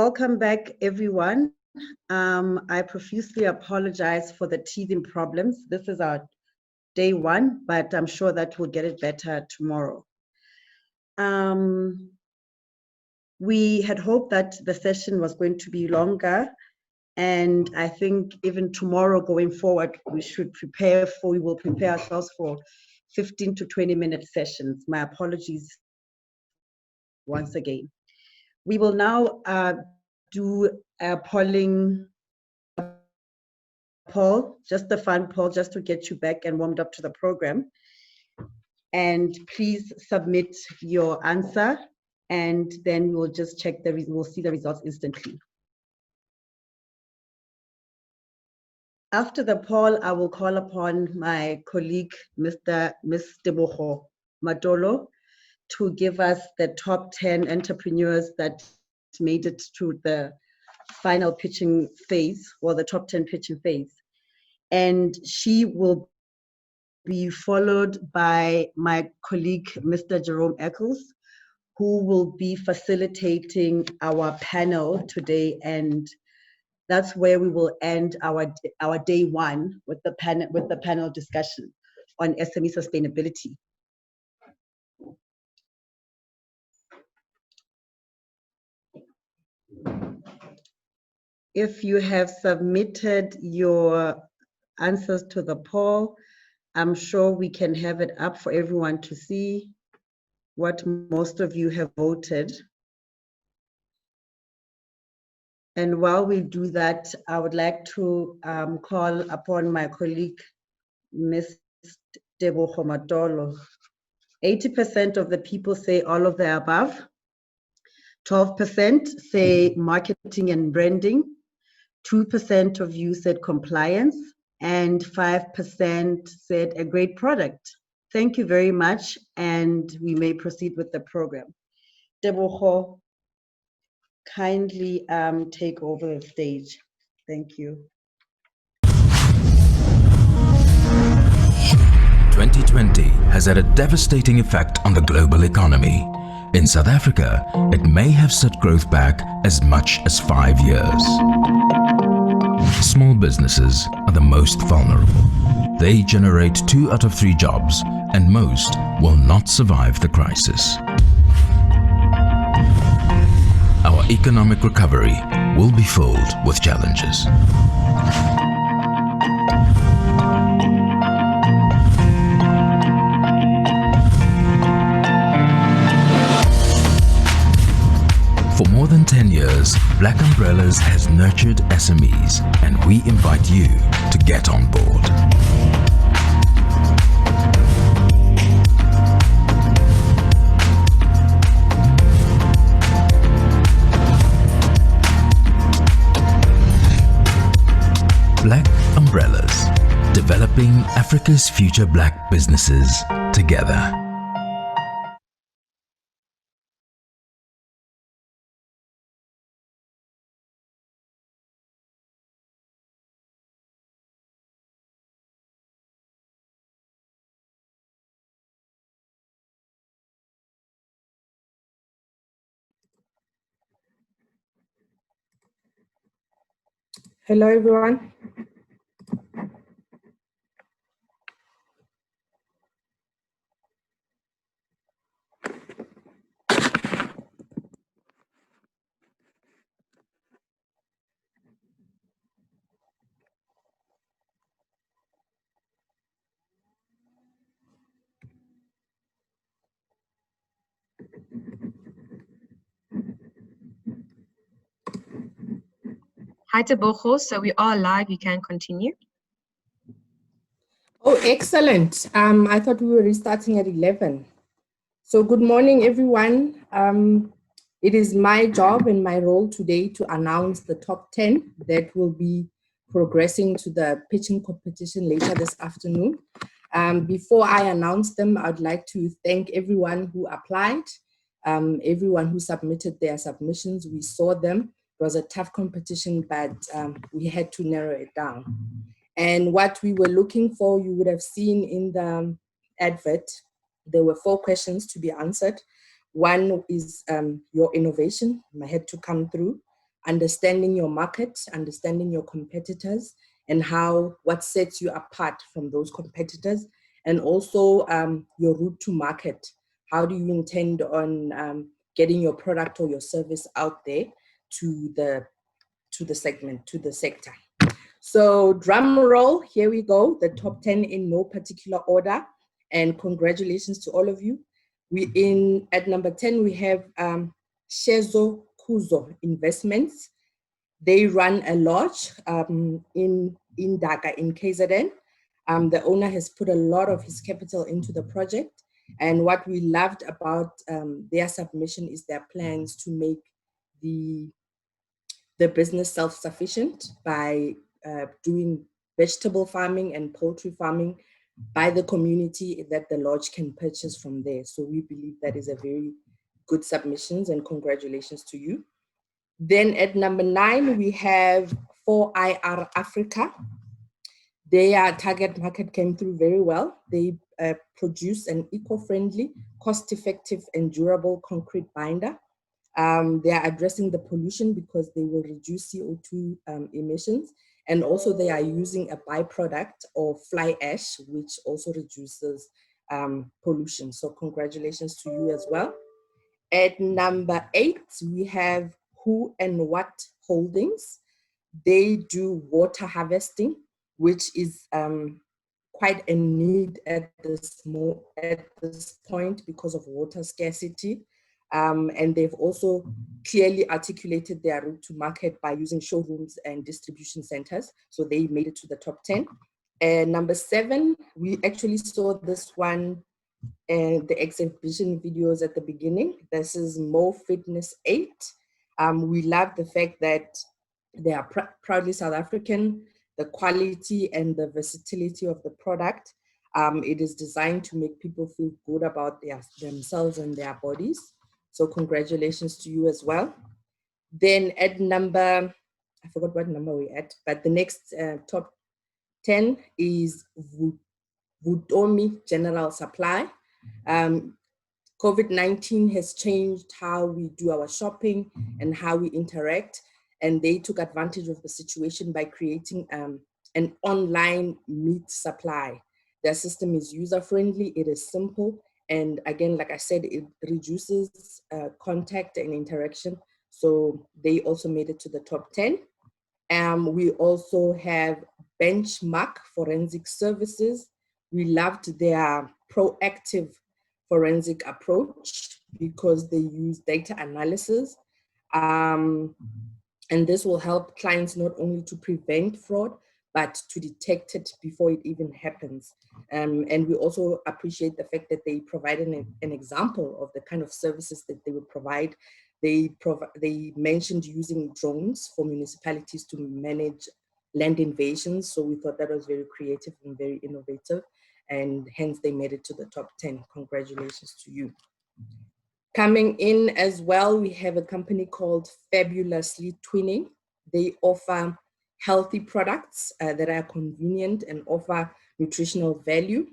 Welcome back, everyone. I profusely apologize for the teething problems. This is our day one, but I'm sure that we'll get it better tomorrow. We had hoped that the session was going to be longer, and I think even tomorrow going forward, we will prepare ourselves for 15 to 20-minute sessions. My apologies once again. We will now do a poll, just a fun poll, just to get you back and warmed up to the program. And please submit your answer, and then we'll just check we'll see the results instantly. After the poll, I will call upon my colleague, Ms. Tebogo Matolo, to give us the top 10 entrepreneurs that made it to the final pitching phase, or the top 10 pitching phase. And she will be followed by my colleague, Mr. Jerome Eccles, who will be facilitating our panel today. And that's where we will end our day one with the panel discussion on SME sustainability. If you have submitted your answers to the poll, I'm sure we can have it up for everyone to see what most of you have voted. And while we do that, I would like to call upon my colleague, Ms. Tebogo Matolo. 80% of the people say all of the above. 12% say marketing and branding. 2% of you said compliance, and 5% said a great product. Thank you very much, and we may proceed with the program. Tebogo, kindly take over the stage. Thank you. 2020 has had a devastating effect on the global economy. In South Africa, it may have set growth back as much as 5 years. Small businesses are the most vulnerable. They generate 2 out of 3 jobs, and most will not survive the crisis. Our economic recovery will be filled with challenges. For more than 10 years, Black Umbrellas has nurtured SMEs, and we invite you to get on board. Black Umbrellas, developing Africa's future black businesses together. Hello, everyone. Hi, Tebogo. So we are live. You can continue. Oh, excellent. I thought we were restarting at 11. So good morning, everyone. It is my job and my role today to announce the top 10 that will be progressing to the pitching competition later this afternoon. Before I announce them, I'd like to thank everyone who applied, everyone who submitted their submissions. We saw them. It was a tough competition, but we had to narrow it down. And what we were looking for, you would have seen in the advert, there were 4 questions to be answered. One is your innovation had to come through. understanding your market, understanding your competitors, and what sets you apart from those competitors, and also your route to market. How do you intend on getting your product or your service out there to the segment, to the sector? So drum roll, here we go, the top 10 in no particular order, and congratulations to all of you. At number 10, we have Shezo Kuzo Investments. They run a lodge in Dhaka, in KZN. The owner has put a lot of his capital into the project. And what we loved about their submission is their plans to make the business self-sufficient by doing vegetable farming and poultry farming by the community that the lodge can purchase from there. So we believe that is a very good submissions, and congratulations to you. Then at number 9, we have 4IR Africa. Their target market came through very well. They produce an eco-friendly, cost-effective, and durable concrete binder. They are addressing the pollution because they will reduce CO2 emissions. And also they are using a byproduct of fly ash, which also reduces pollution. So congratulations to you as well. At number 8, we have Who and What Holdings. They do water harvesting, which is quite a need at this point because of water scarcity. And they've also clearly articulated their route to market by using showrooms and distribution centers. So they made it to the top 10. And number 7, we actually saw this one and the exhibition videos at the beginning. This is Mo Fitness 8. We love the fact that they are proudly South African, the quality and the versatility of the product. It is designed to make people feel good about themselves and their bodies. So congratulations to you as well. Then at number, I forgot what number we're at, but the next top 10 is Vutomi General Supply. COVID-19 has changed how we do our shopping and how we interact, and they took advantage of the situation by creating an online meat supply. Their system is user-friendly, it is simple, and again, like I said, it reduces contact and interaction. So they also made it to the top 10. We also have Benchmark Forensic Services. We loved their proactive forensic approach because they use data analysis. And this will help clients not only to prevent fraud, but to detect it before it even happens. And we also appreciate the fact that they provided an example of the kind of services that they would provide. They mentioned using drones for municipalities to manage land invasions. So we thought that was very creative and very innovative, and hence they made it to the top 10. Congratulations to you. Coming in as well, we have a company called Fabulously Twinning. They offer healthy products that are convenient and offer nutritional value.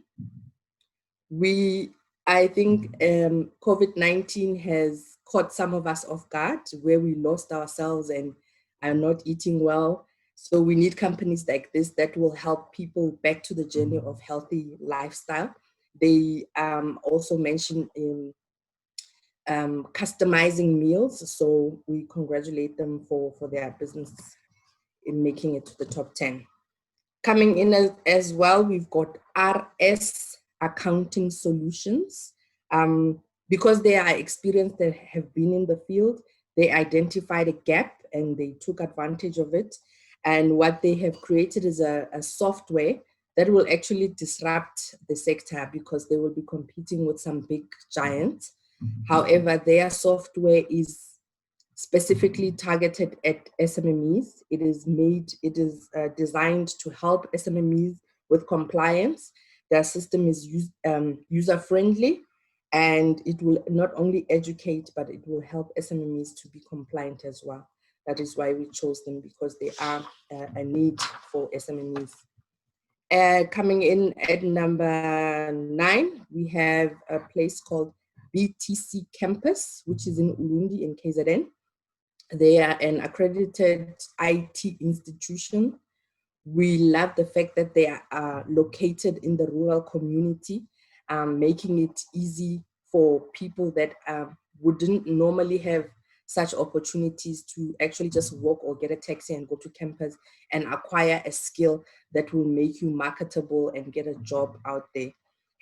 I think COVID-19 has caught some of us off guard where we lost ourselves and are not eating well. So we need companies like this that will help people back to the journey of healthy lifestyle. They also mention in customizing meals. So we congratulate them for their business in making it to the top 10. Coming in as well, we've got RS Accounting Solutions. Because they are experienced, they have been in the field, they identified a gap and they took advantage of it. And what they have created is a software that will actually disrupt the sector because they will be competing with some big giants. However, their software is specifically targeted at SMMEs. It is designed to help SMMEs with compliance. Their system is user-friendly, and it will not only educate, but it will help SMMEs to be compliant as well. That is why we chose them, because they are a need for SMMEs. Coming in at number 9, we have a place called BTC Campus, which is in Urundi in KZN. They are an accredited IT institution. We love the fact that they are located in the rural community, making it easy for people that wouldn't normally have such opportunities to actually just walk or get a taxi and go to campus and acquire a skill that will make you marketable and get a job out there.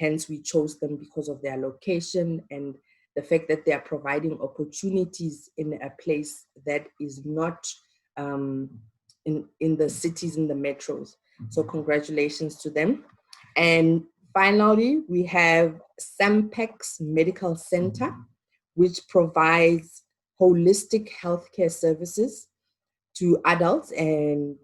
Hence, we chose them because of their location and the fact that they are providing opportunities in a place that is not in the cities, in the metros. So congratulations to them. And finally, we have Sampex Medical Center, which provides holistic healthcare services to adults and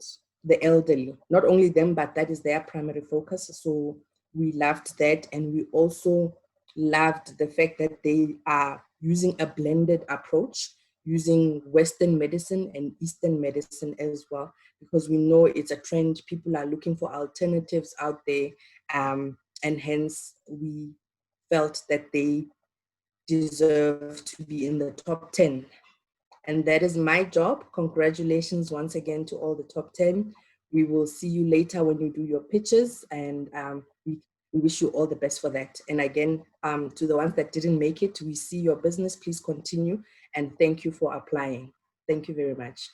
the elderly. Not only them, but that is their primary focus. So we loved that. And we also loved the fact that they are using a blended approach, using Western medicine and Eastern medicine as well, because we know it's a trend. People are looking for alternatives out there. And hence we felt that they deserve to be in the top 10. And that is my job. Congratulations once again to all the top 10. We will see you later when you do your pitches, and we wish you all the best for that. And again, to the ones that didn't make it, we see your business. Please continue, and thank you for applying. Thank you very much.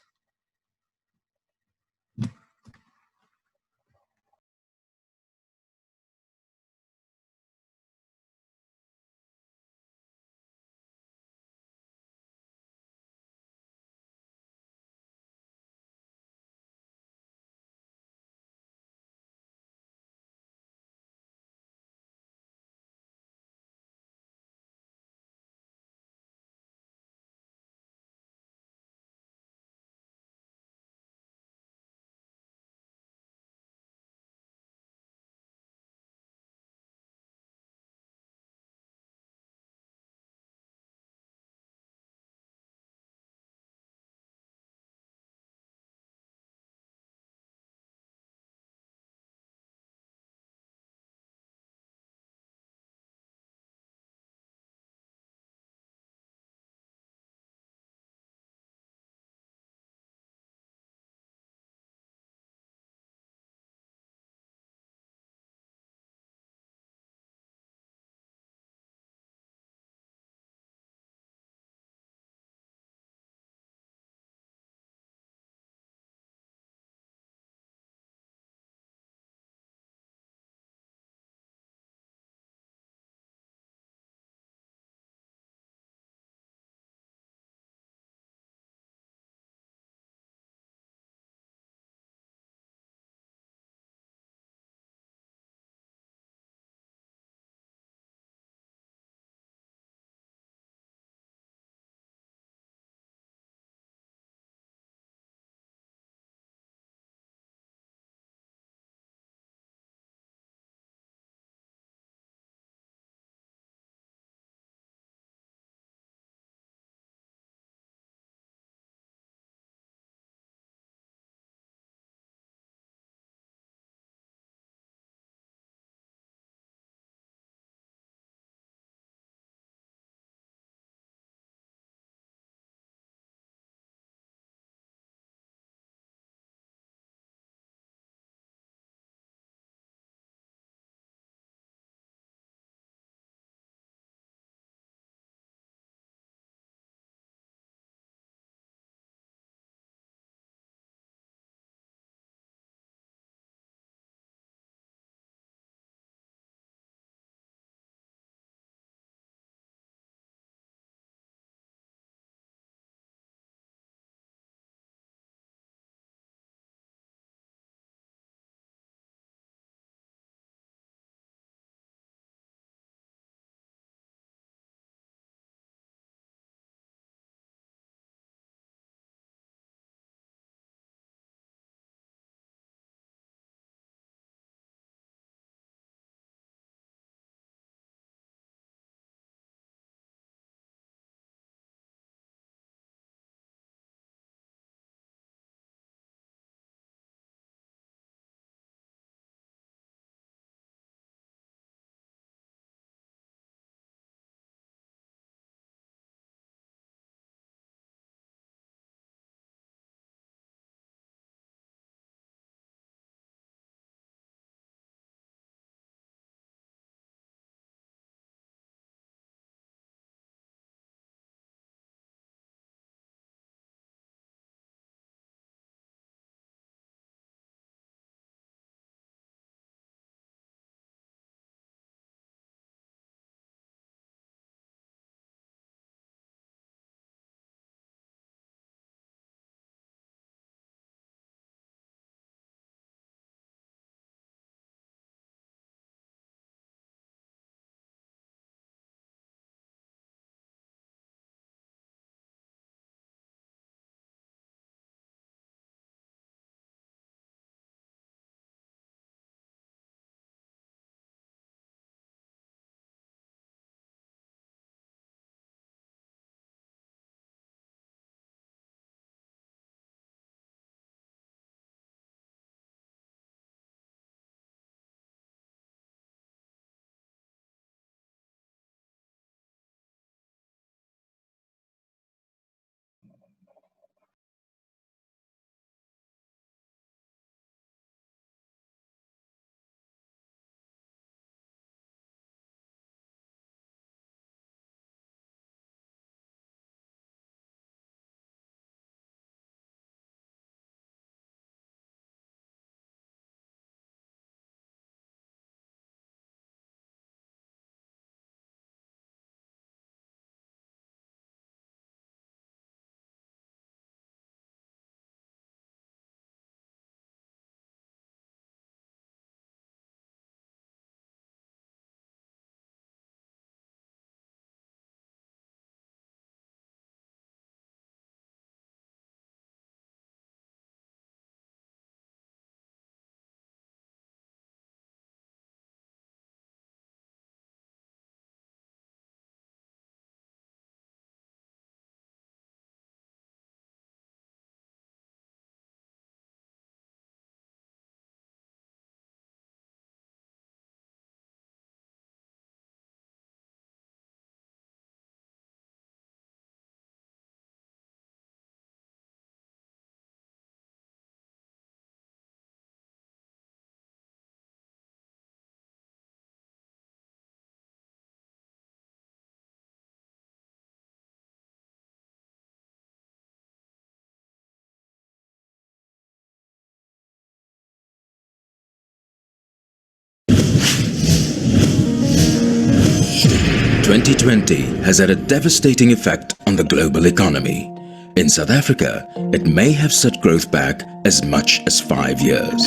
2020 has had a devastating effect on the global economy. In South Africa, it may have set growth back as much as 5 years.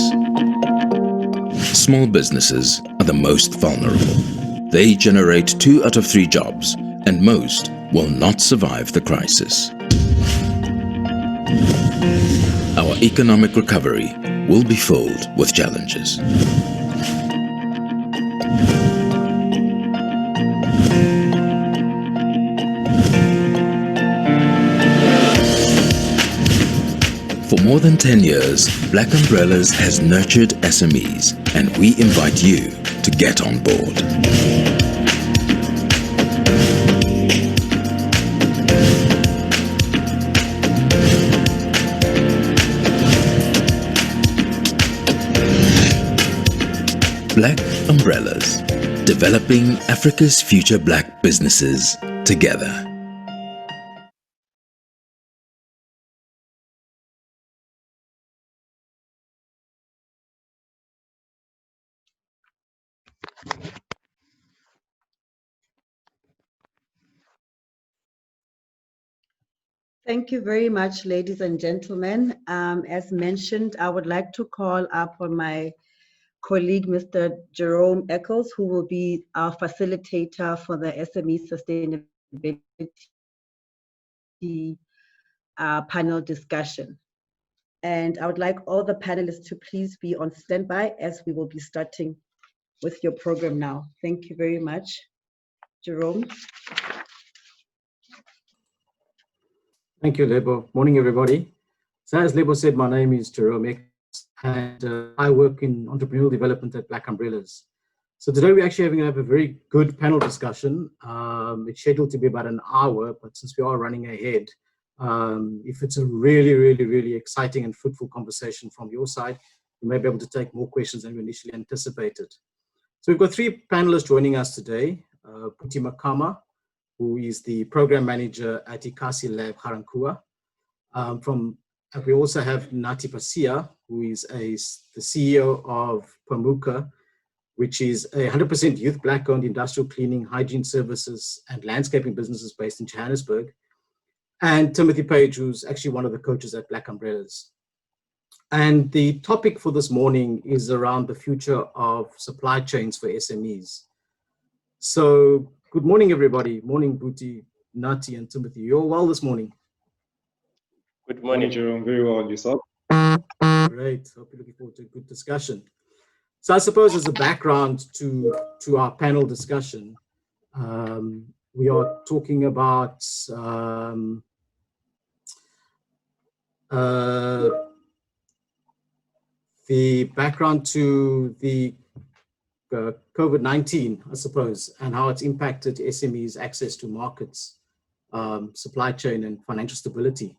Small businesses are the most vulnerable. They generate 2 out of 3 jobs, and most will not survive the crisis. Our economic recovery will be filled with challenges. For more than 10 years, Black Umbrellas has nurtured SMEs, and we invite you to get on board. Black Umbrellas, developing Africa's future black businesses together. Thank you very much, ladies and gentlemen. As mentioned, I would like to call upon my colleague, Mr. Jerome Eccles, who will be our facilitator for the SME Sustainability panel discussion. And I would like all the panelists to please be on standby as we will be starting with your program now. Thank you very much. Jerome. Thank you, Lebo. Morning, everybody. So as Lebo said, my name is Jerome Eccles, and I work in entrepreneurial development at Black Umbrellas. So today we're actually having a very good panel discussion. It's scheduled to be about an hour, but since we are running ahead, if it's a really exciting and fruitful conversation from your side, you may be able to take more questions than we initially anticipated. So we've got 3 panelists joining us today. Puti Makama, who is the program manager at Ikasi Lab Harankua. We also have Nati Pasia, who is the CEO of Pamuka, which is a 100% youth black-owned industrial cleaning, hygiene services, and landscaping businesses based in Johannesburg. And Timothy Page, who's actually one of the coaches at Black Umbrellas. And the topic for this morning is around the future of supply chains for SMEs. So good morning, everybody. Morning, Bhuti, Nati, and Timothy. You're well this morning? Good morning, Jerome. Very well. Yourself? Great. Hope you're looking forward to a good discussion. So I suppose as a background to our panel discussion, we are talking about the background to the COVID-19, I suppose, and how it's impacted SMEs' access to markets, supply chain, and financial stability.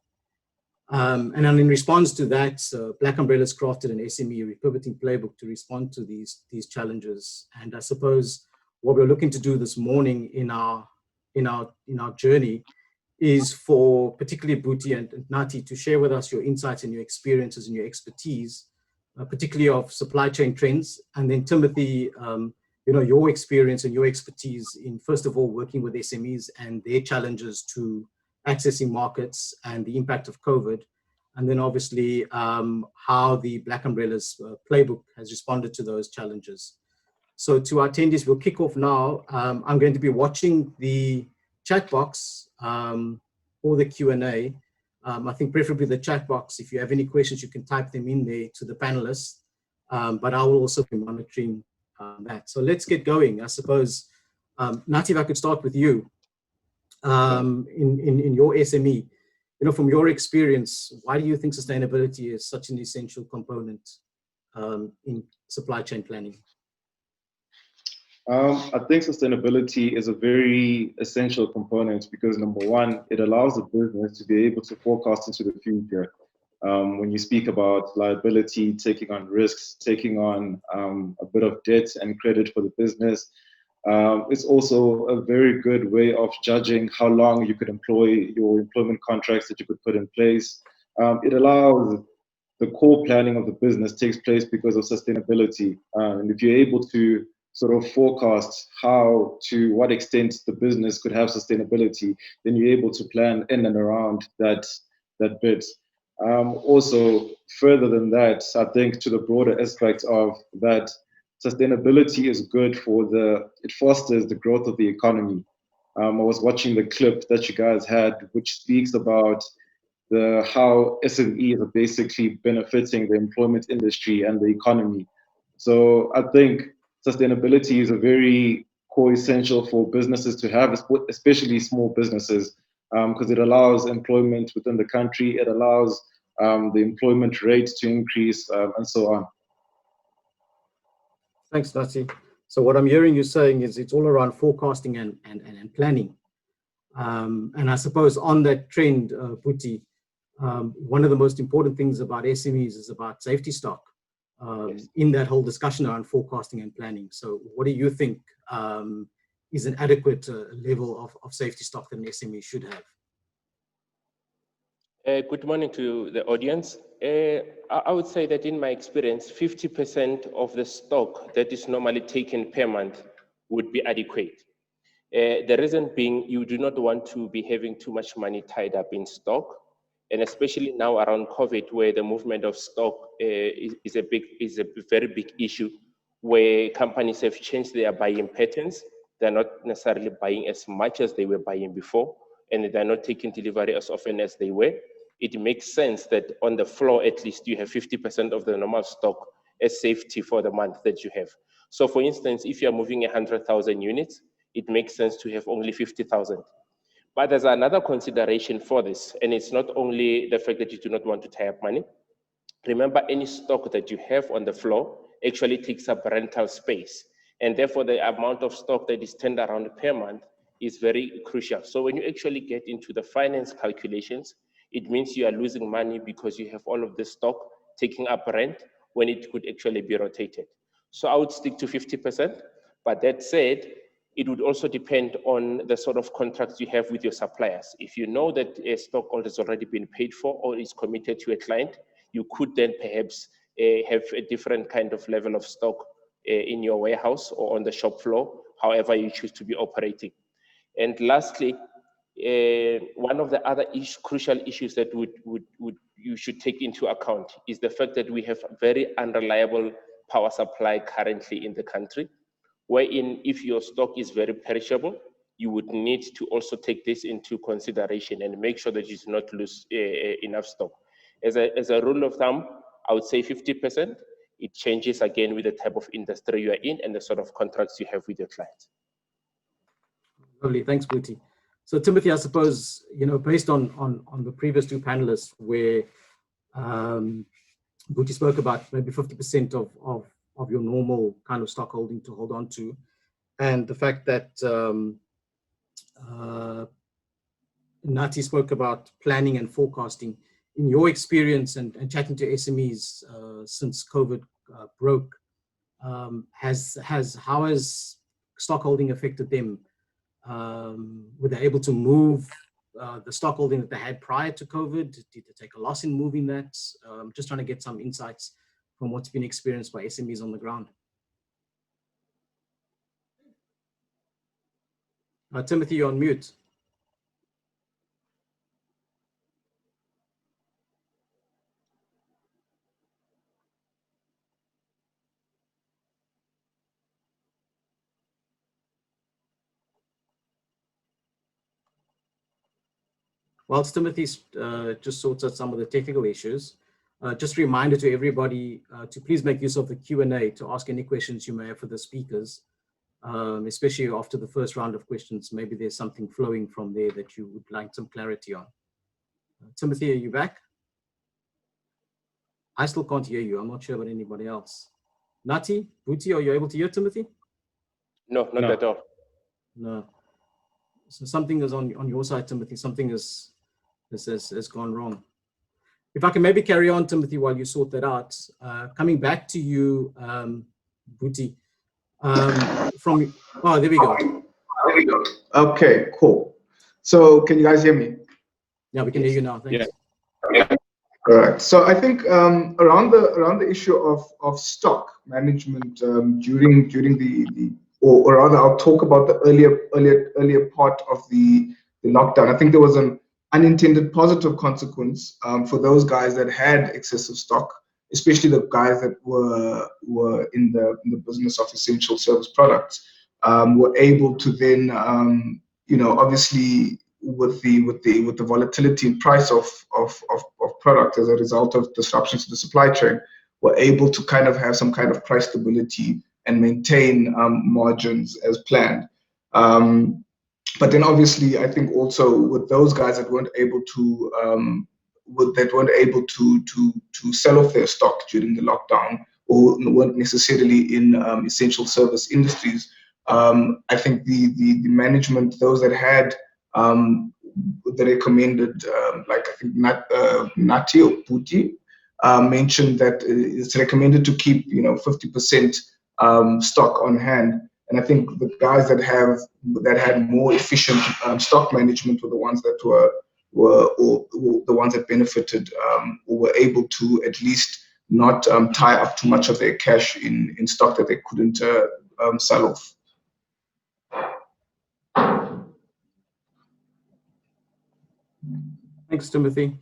And then in response to that, Black Umbrellas crafted an SME repivoting playbook to respond to these challenges. And I suppose what we're looking to do this morning in our journey is for particularly Bhuti and Nati to share with us your insights and your experiences and your expertise, particularly of supply chain trends. And then Timothy, your experience and your expertise in, first of all, working with SMEs and their challenges to accessing markets and the impact of COVID. And then obviously how the Black Umbrellas playbook has responded to those challenges. So to our attendees, we'll kick off now. I'm going to be watching the chat box or the Q&A. I think preferably the chat box. If you have any questions, you can type them in there to the panelists, but I will also be monitoring that. So let's get going. I suppose, Nati, if I could start with you. In your SME, from your experience, why do you think sustainability is such an essential component in supply chain planning? I think sustainability is a very essential component because, number one, it allows the business to be able to forecast into the future. When you speak about liability, taking on risks, taking on a bit of debt and credit for the business, it's also a very good way of judging how long you could employ your employment contracts that you could put in place. It allows the core planning of the business takes place because of sustainability. And if you're able to sort of forecast to what extent the business could have sustainability, then you're able to plan in and around that bit. Also, further than that, I think to the broader aspect of that, sustainability is good it fosters the growth of the economy. I was watching the clip that you guys had, which speaks about how SMEs are basically benefiting the employment industry and the economy. So I think sustainability is a very core essential for businesses to have, especially small businesses, because it allows employment within the country, it allows the employment rate to increase, and so on. Thanks, Nati. So what I'm hearing you saying is it's all around forecasting and planning. And I suppose on that trend, Puti, one of the most important things about SMEs is about safety stock in that whole discussion around forecasting and planning. So what do you think is an adequate level of safety stock that an SME should have? Good morning to the audience. I would say that in my experience, 50% of the stock that is normally taken per month would be adequate. The reason being, you do not want to be having too much money tied up in stock, and especially now around COVID, where the movement of stock is a very big issue, where companies have changed their buying patterns. They're not necessarily buying as much as they were buying before, and they're not taking delivery as often as they were. It makes sense that on the floor, at least you have 50% of the normal stock as safety for the month that you have. So for instance, if you're moving 100,000 units, it makes sense to have only 50,000. But there's another consideration for this, and it's not only the fact that you do not want to tie up money. Remember, any stock that you have on the floor actually takes up rental space, and therefore the amount of stock that is turned around per month is very crucial. So when you actually get into the finance calculations, it means you are losing money because you have all of the stock taking up rent when it could actually be rotated. So I would stick to 50%, but that said, it would also depend on the sort of contracts you have with your suppliers. If you know that a stock has already been paid for or is committed to a client, you could then perhaps have a different kind of level of stock in your warehouse or on the shop floor, however you choose to be operating. And lastly, one of the other crucial issues that you should take into account is the fact that we have very unreliable power supply currently in the country, wherein if your stock is very perishable, you would need to also take this into consideration and make sure that you do not lose enough stock. As a rule of thumb, I would say 50%. It changes again with the type of industry you are in and the sort of contracts you have with your clients. Lovely, thanks, Puti. So Timothy, I suppose, based on the previous two panelists where Puti spoke about maybe 50% of your normal kind of stock holding to hold on to, and the fact that Nati spoke about planning and forecasting. In your experience and chatting to SMEs since COVID broke, how has stock holding affected them? Were they able to move the stock holding that they had prior to COVID? Did they take a loss in moving that? Just trying to get some insights from what's been experienced by SMEs on the ground. Timothy, you're on mute. Whilst Timothy just sorts out some of the technical issues, just a reminder to everybody to please make use of the Q&A to ask any questions you may have for the speakers, especially after the first round of questions. Maybe there's something flowing from there that you would like some clarity on. Timothy, are you back? I still can't hear you. I'm not sure about anybody else. Nati, Puti, are you able to hear Timothy? No, not at all. No. So something is on your side, Timothy. Something has gone wrong. If I can maybe carry on, Timothy, while you sort that out. Coming back to you, Puti. There we go. Okay, cool. So can you guys hear me? Yeah, we can hear you now. Thanks. Yeah. All right. So I think around the issue of stock management during the or rather I'll talk about the earlier part of the lockdown. I think there was an unintended positive consequence for those guys that had excessive stock, especially the guys that were in the business of essential service products, were able to then obviously with the volatility in price of product as a result of disruptions to the supply chain, were able to kind of have some kind of price stability and maintain margins as planned. But then obviously, I think also with those guys that weren't able to sell off their stock during the lockdown or weren't necessarily in essential service industries, I think the management, those that had the recommended, like I think Nati or Puti mentioned that it's recommended to keep 50% stock on hand. And I think the guys that had more efficient stock management were the ones that were the ones that benefited or were able to at least not tie up too much of their cash in stock that they couldn't sell off. Thanks, Timothy.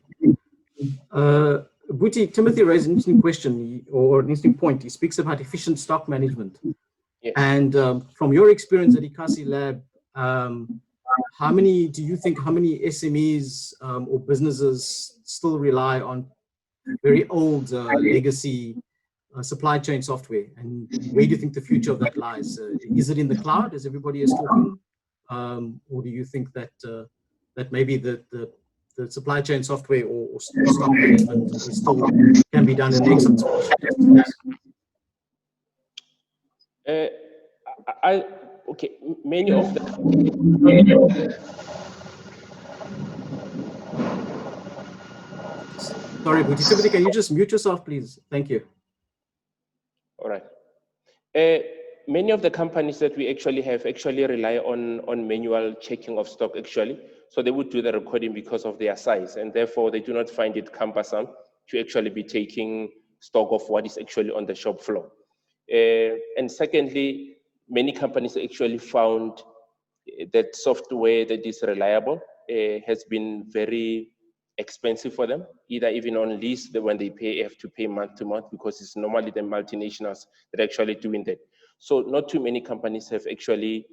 Timothy raised an interesting question or an interesting point. He speaks about efficient stock management. Yes. And from your experience at Ikasi Lab, how many SMEs or businesses still rely on very old legacy supply chain software? And where do you think the future of that lies? Is it in the cloud, as everybody is talking? Or do you think that that maybe the supply chain software or stock management is still can be done in Excel spreadsheets? Okay, many of the Sorry, Timothy, can you just mute yourself, please? Thank you. All right. Many of the companies that we actually have rely on manual checking of stock actually. So they would do the recording because of their size, and therefore they do not find it cumbersome to actually be taking stock of what is actually on the shop floor. And secondly, many companies actually found that software that is reliable has been very expensive for them, either even on lease when they have to pay month to month, because it's normally the multinationals that are actually doing that. So not too many companies have actually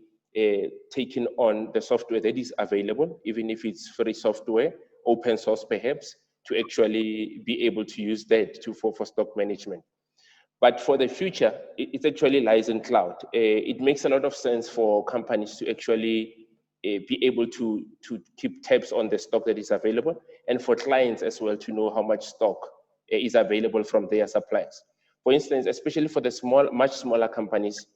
taken on the software that is available, even if it's free software, open source perhaps, to actually be able to use that for stock management. But for the future, it actually lies in cloud. It makes a lot of sense for companies to actually be able to keep tabs on the stock that is available, and for clients as well to know how much stock is available from their suppliers. For instance, especially for the much smaller companies,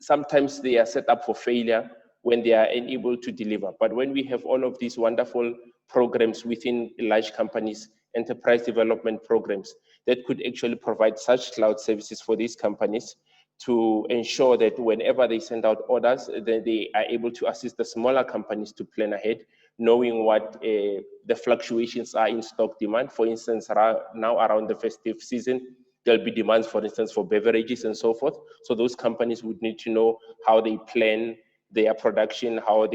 sometimes they are set up for failure when they are unable to deliver. But when we have all of these wonderful programs within large companies, enterprise development programs, that could actually provide such cloud services for these companies to ensure that whenever they send out orders, then they are able to assist the smaller companies to plan ahead, knowing what the fluctuations are in stock demand. For instance, now around the festive season, there'll be demands, for instance, for beverages and so forth. So those companies would need to know how they plan their production, how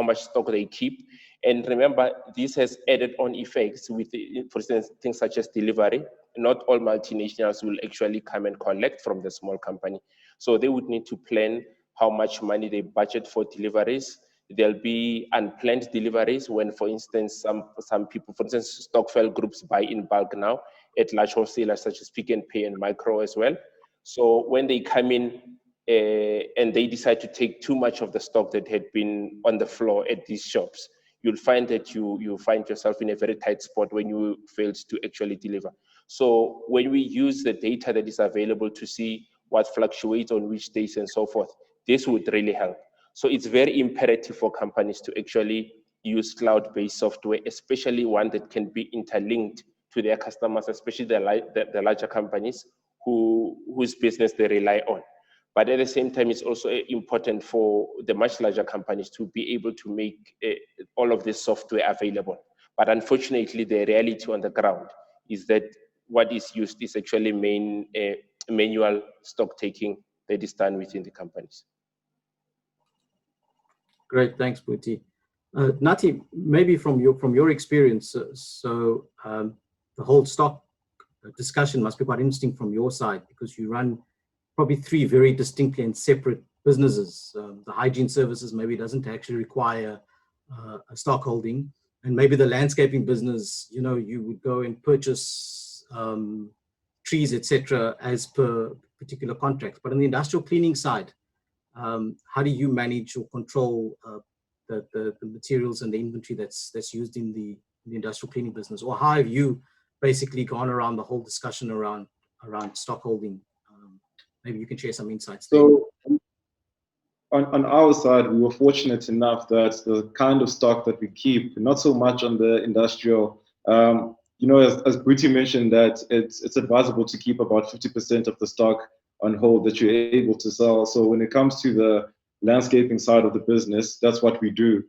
much stock they keep. And remember, this has added on effects with, for instance, things such as delivery. Not all multinationals will actually come and collect from the small company. So they would need to plan how much money they budget for deliveries. There'll be unplanned deliveries when, for instance, some people, for instance, stockpile groups buy in bulk now at large wholesalers such as Pick and Pay and Micro as well. So when they come in and they decide to take too much of the stock that had been on the floor at these shops, you'll find that you find yourself in a very tight spot when you failed to actually deliver. So when we use the data that is available to see what fluctuates on which days and so forth, this would really help. So it's very imperative for companies to actually use cloud-based software, especially one that can be interlinked to their customers, especially the larger companies whose business they rely on. But at the same time, it's also important for the much larger companies to be able to make all of this software available. But unfortunately, the reality on the ground is that what is used is actually manual stock taking that is done within the companies. Great, thanks, Buti. Nati, maybe from your experience, the whole stock discussion must be quite interesting from your side, because you run probably three very distinctly and separate businesses. The hygiene services maybe doesn't actually require a stock holding, and maybe the landscaping business, you would go and purchase trees, etc., as per particular contracts. But on the industrial cleaning side, how do you manage or control the materials and the inventory that's used in the industrial cleaning business? Or how have you basically gone around the whole discussion around stock holding? Maybe you can share some insights there. So on our side, we were fortunate enough that the kind of stock that we keep, not so much on the industrial, as Buti mentioned, that it's advisable to keep about 50% of the stock on hold that you're able to sell. So when it comes to the landscaping side of the business, that's what we do.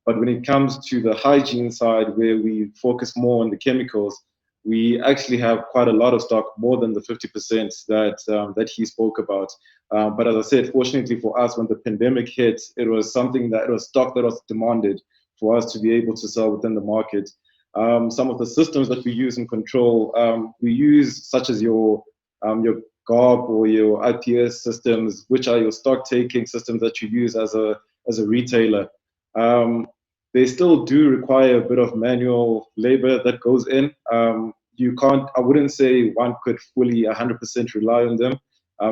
But when it comes to the hygiene side, where we focus more on the chemicals, we actually have quite a lot of stock, more than the 50% that he spoke about. But as I said, fortunately for us, when the pandemic hit, it was stock that was demanded for us to be able to sell within the market. Some of the systems that we use and control, we use such as your GOB or your IPS systems, which are your stock taking systems that you use as a retailer. They still do require a bit of manual labor that goes in. I wouldn't say one could fully 100% rely on them.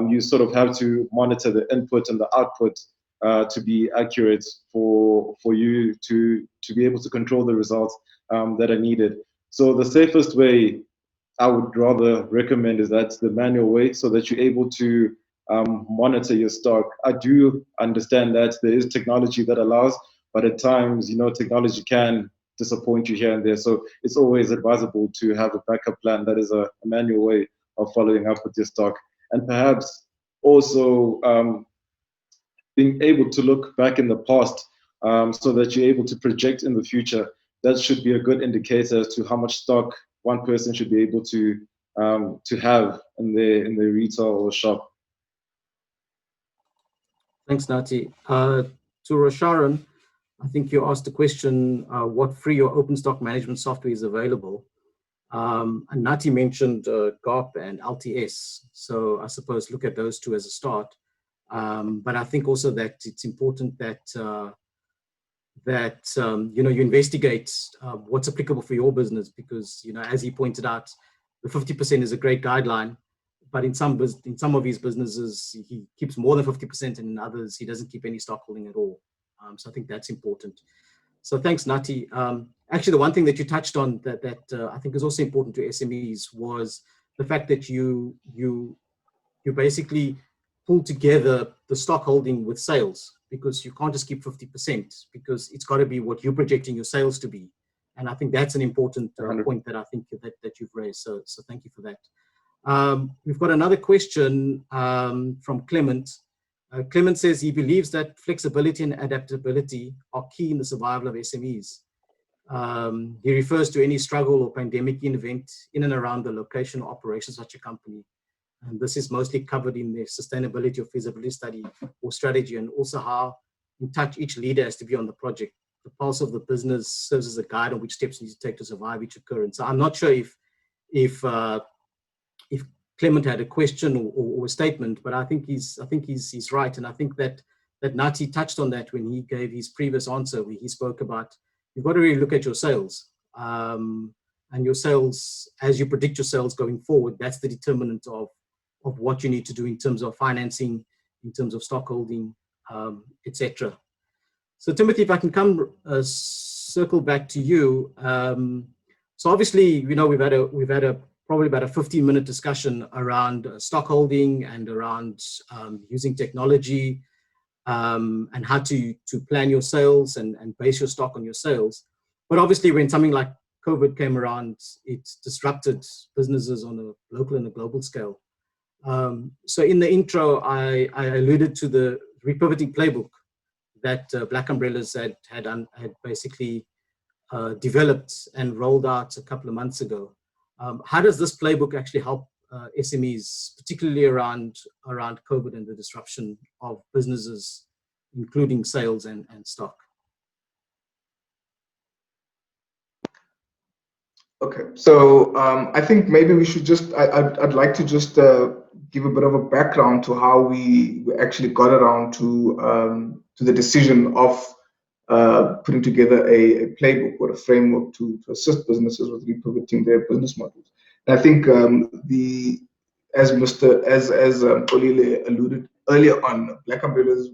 You sort of have to monitor the input and the output to be accurate for you to be able to control the results that are needed. So the safest way I would rather recommend is that's the manual way, so that you're able to monitor your stock. I do understand that there is technology that allows, but at times, technology can disappoint you here and there. So it's always advisable to have a backup plan that is a manual way of following up with your stock. And perhaps also being able to look back in the past so that you're able to project in the future. That should be a good indicator as to how much stock one person should be able to have in their retail or shop. Thanks, Nati. To Rosharon, I think you asked the question, what free or open stock management software is available? And Nati mentioned GOP and LTS. So I suppose look at those two as a start. But I think also that it's important that you investigate what's applicable for your business, because as he pointed out, the 50% is a great guideline, but in some of his businesses he keeps more than 50%, and in others he doesn't keep any stock holding at all. So I think that's important. So thanks, Nati. Actually, the one thing that you touched on that I think is also important to SMEs was the fact that you basically pull together the stock holding with sales, because you can't just keep 50%, because it's got to be what you're projecting your sales to be. And I think that's an important point that I think that you've raised. So thank you for that. We've got another question from Clement. Clement says he believes that flexibility and adaptability are key in the survival of SMEs. He refers to any struggle or pandemic event in and around the location or operations of such a company. And this is mostly covered in the sustainability or feasibility study or strategy, and also how in touch each leader has to be on the project. The pulse of the business serves as a guide on which steps you need to take to survive each occurrence. So I'm not sure if Clement had a question or a statement, but I think he's right. And I think that Nati touched on that when he gave his previous answer, where he spoke about you've got to really look at your sales. And your sales, as you predict your sales going forward, that's the determinant of what you need to do in terms of financing, in terms of stock holding, etc. So Timothy, if I can come circle back to you. So obviously, we've had probably about a 15-minute discussion around stock holding and around using technology and how to plan your sales and base your stock on your sales. But obviously, when something like COVID came around, it disrupted businesses on a local and a global scale. So in the intro, I alluded to the repivoting playbook that Black Umbrellas had basically developed and rolled out a couple of months ago. How does this playbook actually help SMEs, particularly around COVID and the disruption of businesses, including sales and stock? Okay, so I think maybe we should just, I'd like to just give a bit of a background to how we actually got around to the decision of putting together a playbook or a framework to assist businesses with repivoting their business models. And I think as Olile alluded earlier on, at Black Umbrellas,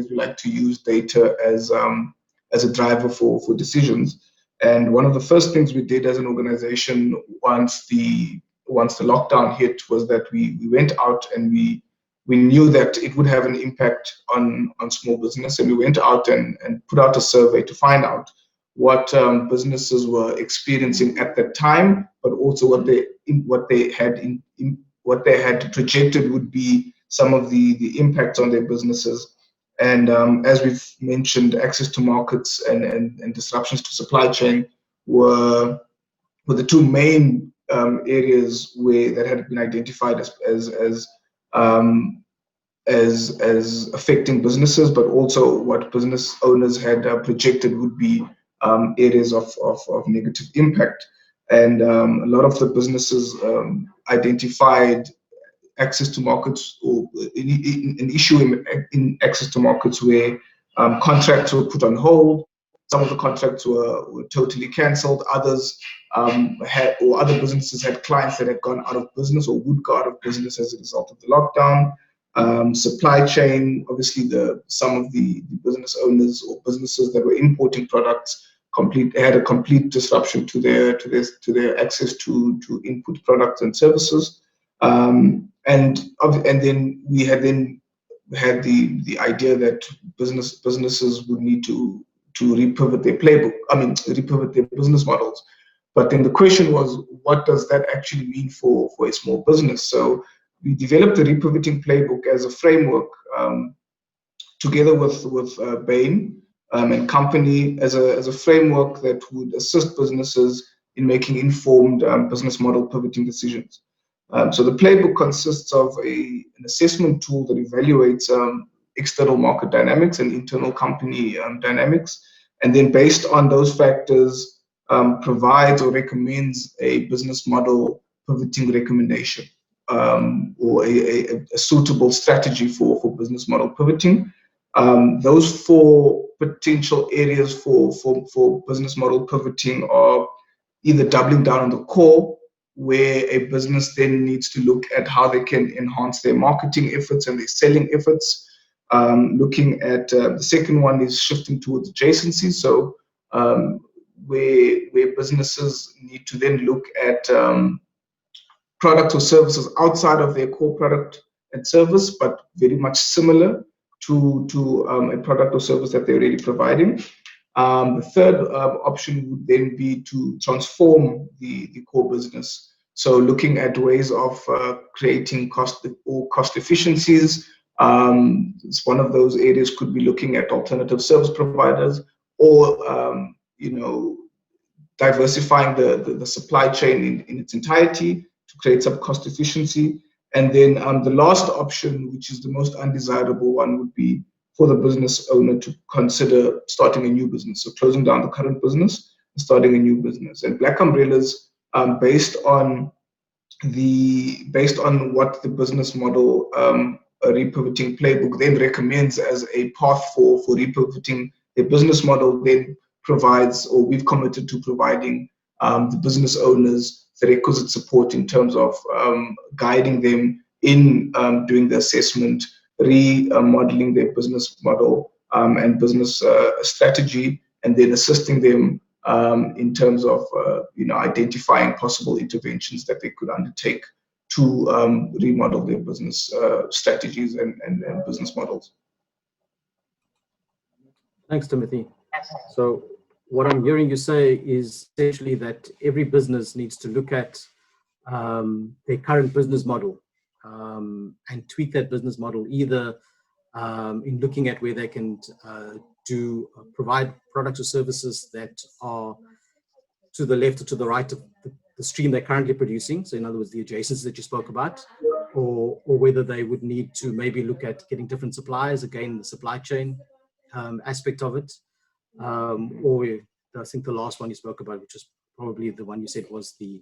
we like to use data as a driver for decisions. And one of the first things we did as an organization once the lockdown hit was that we went out and we knew that it would have an impact on small business, and we went out and put out a survey to find out what businesses were experiencing at that time, but also what they had projected would be some of the impacts on their businesses. And as we've mentioned, access to markets and disruptions to supply chain were the two main areas that had been identified as affecting businesses, but also what business owners had projected would be areas of negative impact. And a lot of the businesses identified access to markets, or an issue in access to markets where contracts were put on hold. Some of the contracts were totally cancelled. Others other businesses had clients that had gone out of business or would go out of business as a result of the lockdown. Supply chain, obviously, some of the business owners or businesses that were importing products had a complete disruption to their access to input products and services. And then we had the idea that businesses would need to repivot their playbook. Repivot their business models. But then the question was, what does that actually mean for a small business? So we developed the repivoting playbook as a framework together with Bain and company as a framework that would assist businesses in making informed business model pivoting decisions. So the playbook consists of an assessment tool that evaluates external market dynamics and internal company dynamics, and then based on those factors, provides or recommends a business model pivoting recommendation or a suitable strategy for business model pivoting. Those four potential areas for business model pivoting are either doubling down on the core, where a business then needs to look at how they can enhance their marketing efforts and their selling efforts. Looking at the second one is shifting towards adjacencies. So where businesses need to then look at products or services outside of their core product and service, but very much similar to a product or service that they're already providing. The third option would then be to transform the core business. So looking at ways of creating cost efficiencies. It's one of those areas could be looking at alternative service providers, or diversifying the supply chain in its entirety to create some cost efficiency. And then the last option, which is the most undesirable one, would be for the business owner to consider starting a new business. So closing down the current business and starting a new business. And Black Umbrellas, based on what the business model repivoting playbook then recommends as a path for repivoting a business model, then provides, or we've committed to providing the business owners the requisite support in terms of guiding them in doing the assessment, remodeling their business model and business strategy, and then assisting them in terms of identifying possible interventions that they could undertake to remodel their business strategies and business models. Thanks, Timothy. So what I'm hearing you say is essentially that every business needs to look at their current business model and tweak that business model, either in looking at where they can to provide products or services that are to the left or to the right of the stream they're currently producing. So in other words, the adjacencies that you spoke about, or whether they would need to maybe look at getting different suppliers, again, the supply chain aspect of it. Or I think the last one you spoke about, which is probably the one you said was the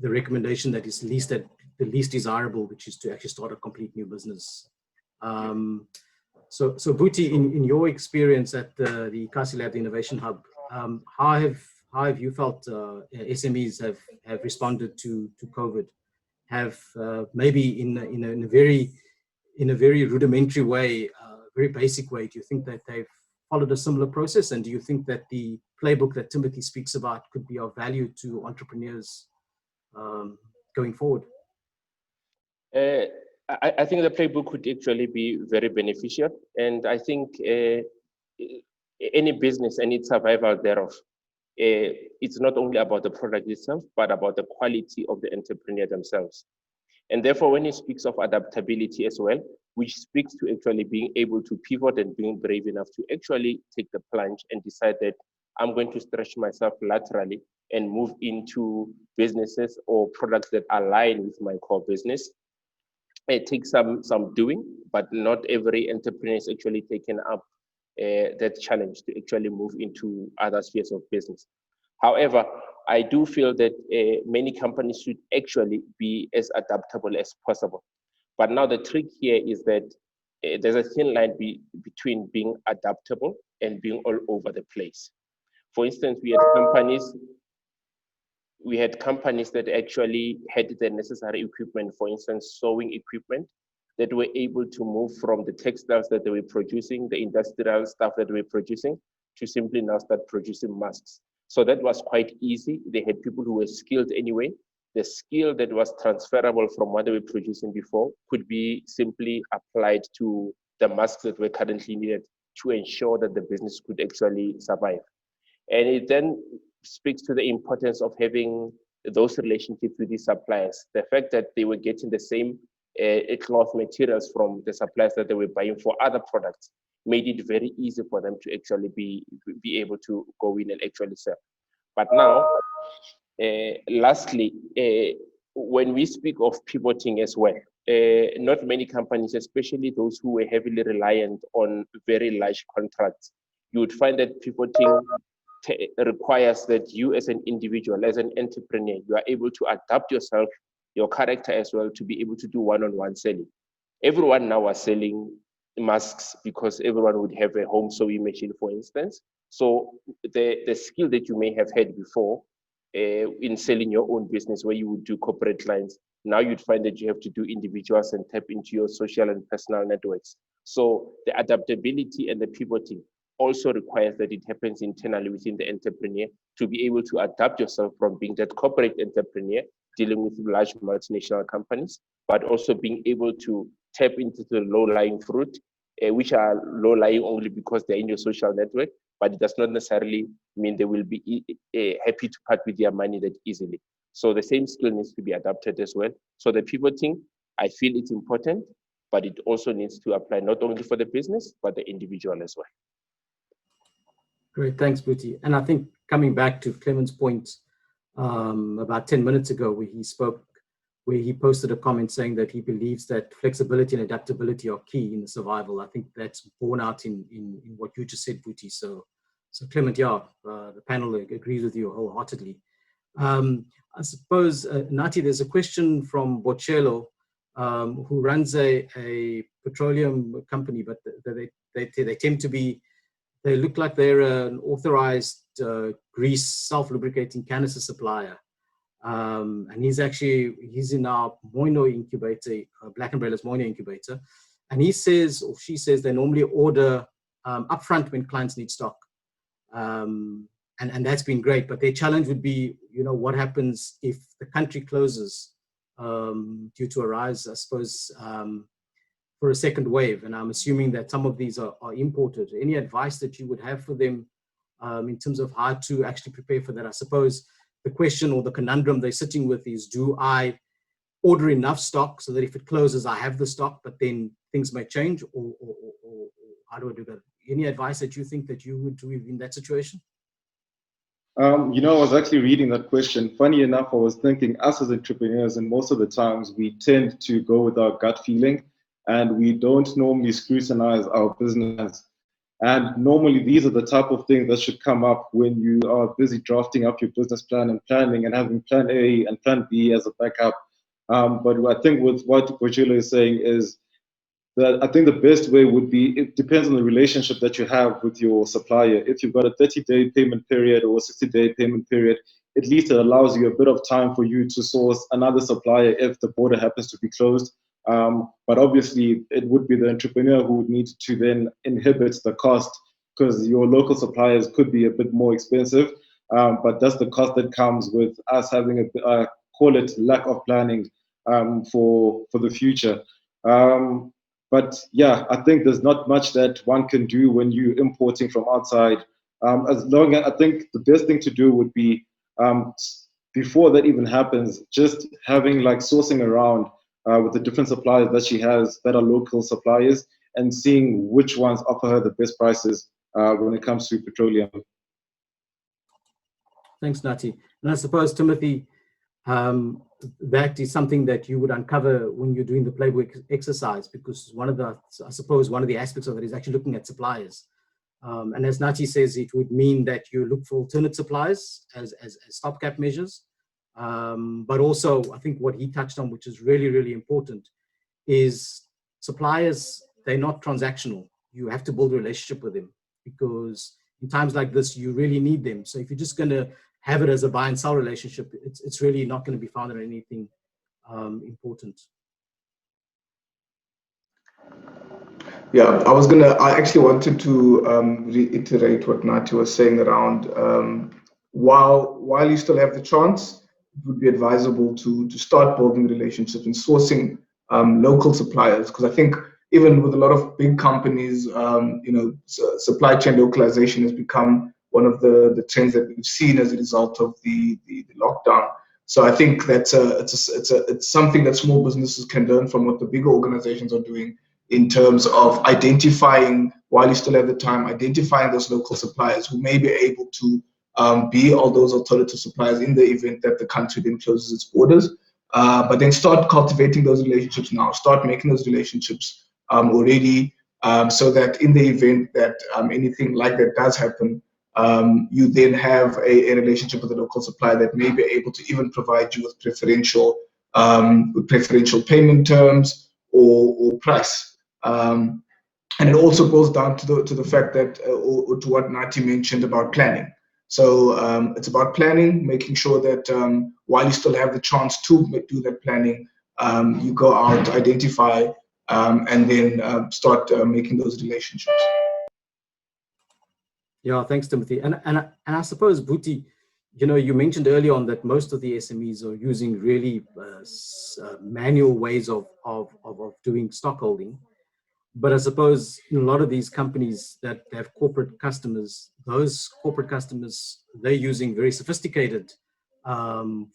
recommendation that is the least desirable, which is to actually start a complete new business. So Bhuti, in your experience at the ICASI Lab, the Innovation Hub, how have you felt SMEs have responded to COVID? Have maybe in a very rudimentary way, very basic way, do you think that they've followed a similar process? And do you think that the playbook that Timothy speaks about could be of value to entrepreneurs going forward? I think the playbook could actually be very beneficial. And I think any business and its survival thereof, it's not only about the product itself, but about the quality of the entrepreneur themselves. And therefore, when he speaks of adaptability as well, which speaks to actually being able to pivot and being brave enough to actually take the plunge and decide that I'm going to stretch myself laterally and move into businesses or products that align with my core business. It takes some doing, but not every entrepreneur is actually taken up that challenge to actually move into other spheres of business. However, I do feel that many companies should actually be as adaptable as possible. But now the trick here is that there's a thin line between being adaptable and being all over the place. For instance, we had companies that actually had the necessary equipment, for instance, sewing equipment, that were able to move from the textiles that they were producing, the industrial stuff that they were producing, to simply now start producing masks. So that was quite easy. They had people who were skilled anyway. The skill that was transferable from what they were producing before could be simply applied to the masks that were currently needed to ensure that the business could actually survive. And it then speaks to the importance of having those relationships with the suppliers. The fact that they were getting the same cloth materials from the suppliers that they were buying for other products made it very easy for them to actually be able to go in and actually sell. But now, lastly, when we speak of pivoting as well, not many companies, especially those who were heavily reliant on very large contracts, you would find that pivoting requires that you as an individual, as an entrepreneur, you are able to adapt yourself, your character as well, to be able to do one-on-one selling. Everyone now was selling masks because everyone would have a home sewing machine, for instance. So the skill that you may have had before in selling your own business, where you would do corporate clients, now you'd find that you have to do individuals and tap into your social and personal networks. So the adaptability and the pivoting also requires that it happens internally within the entrepreneur to be able to adapt yourself from being that corporate entrepreneur dealing with large multinational companies, but also being able to tap into the low-lying fruit, which are low-lying only because they're in your social network, but it does not necessarily mean they will be happy to part with their money that easily. So the same skill needs to be adapted as well. So the pivoting, I feel it's important, but it also needs to apply not only for the business, but the individual as well. Great, thanks, Bhuti. And I think coming back to Clement's point about 10 minutes ago, where he posted a comment saying that he believes that flexibility and adaptability are key in the survival. I think that's borne out in what you just said, Bhuti. So Clement, yeah, the panel agrees with you wholeheartedly. I suppose, Nati, there's a question from Bocello, who runs a petroleum company, but they tend to be, they look like they're an authorized grease self-lubricating canister supplier. And he's in our Moino incubator, Black Umbrella's Moino incubator. And he says, or she says, they normally order upfront when clients need stock. And that's been great, but their challenge would be, what happens if the country closes due to a rise, I suppose, for a second wave. And I'm assuming that some of these are imported. Any advice that you would have for them in terms of how to actually prepare for that? I suppose the question or the conundrum they're sitting with is, do I order enough stock so that if it closes, I have the stock, but then things may change, or how do I do that? Any advice that you think that you would do in that situation? You know, I was actually reading that question. Funny enough, I was thinking us as entrepreneurs, and most of the times we tend to go with our gut feeling and we don't normally scrutinize our business. And normally these are the type of things that should come up when you are busy drafting up your business plan and planning and having plan A and plan B as a backup. But I think with what Bojilo is saying is that I think the best way would be, it depends on the relationship that you have with your supplier. If you've got a 30-day payment period or a 60-day payment period, at least it allows you a bit of time for you to source another supplier if the border happens to be closed. But obviously, it would be the entrepreneur who would need to then inhibit the cost, because your local suppliers could be a bit more expensive. But that's the cost that comes with us having a call it lack of planning for the future. But yeah, I think there's not much that one can do when you're importing from outside. As long as, I think the best thing to do would be, before that even happens, just having like sourcing around with the different suppliers that she has that are local suppliers, and seeing which ones offer her the best prices when it comes to petroleum. Thanks, Nati. And I suppose, Timothy, that is something that you would uncover when you're doing the playbook exercise, because one of the aspects of it is actually looking at suppliers. And as Nati says, it would mean that you look for alternate suppliers as stopgap measures. But also, I think what he touched on, which is really, really important, is suppliers, they're not transactional. You have to build a relationship with them, because in times like this, you really need them. So if you're just going to have it as a buy and sell relationship, it's really not going to be founded on anything important. Yeah, I actually wanted to reiterate what Nati was saying around while you still have the chance, it would be advisable to start building relationships and sourcing local suppliers, because I think even with a lot of big companies, supply chain localization has become one of the trends that we've seen as a result of the lockdown. So I think that's it's something that small businesses can learn from what the bigger organizations are doing, in terms of identifying, while you still have the time, identifying those local suppliers who may be able to be all those alternative suppliers in the event that the country then closes its borders. But then start cultivating those relationships now, start making those relationships already, so that in the event that anything like that does happen, you then have a relationship with a local supplier that may be able to even provide you with preferential payment terms or price. And it also goes down to the fact that, or to what Nati mentioned about planning. So it's about planning, making sure that while you still have the chance to do that planning, you go out, identify, and then start making those relationships. Yeah, thanks, Timothy. And I suppose, Bhuti, you mentioned earlier on that most of the SMEs are using really manual ways of doing stockholding. But I suppose in a lot of these companies that have corporate customers, those corporate customers, they're using very sophisticated kind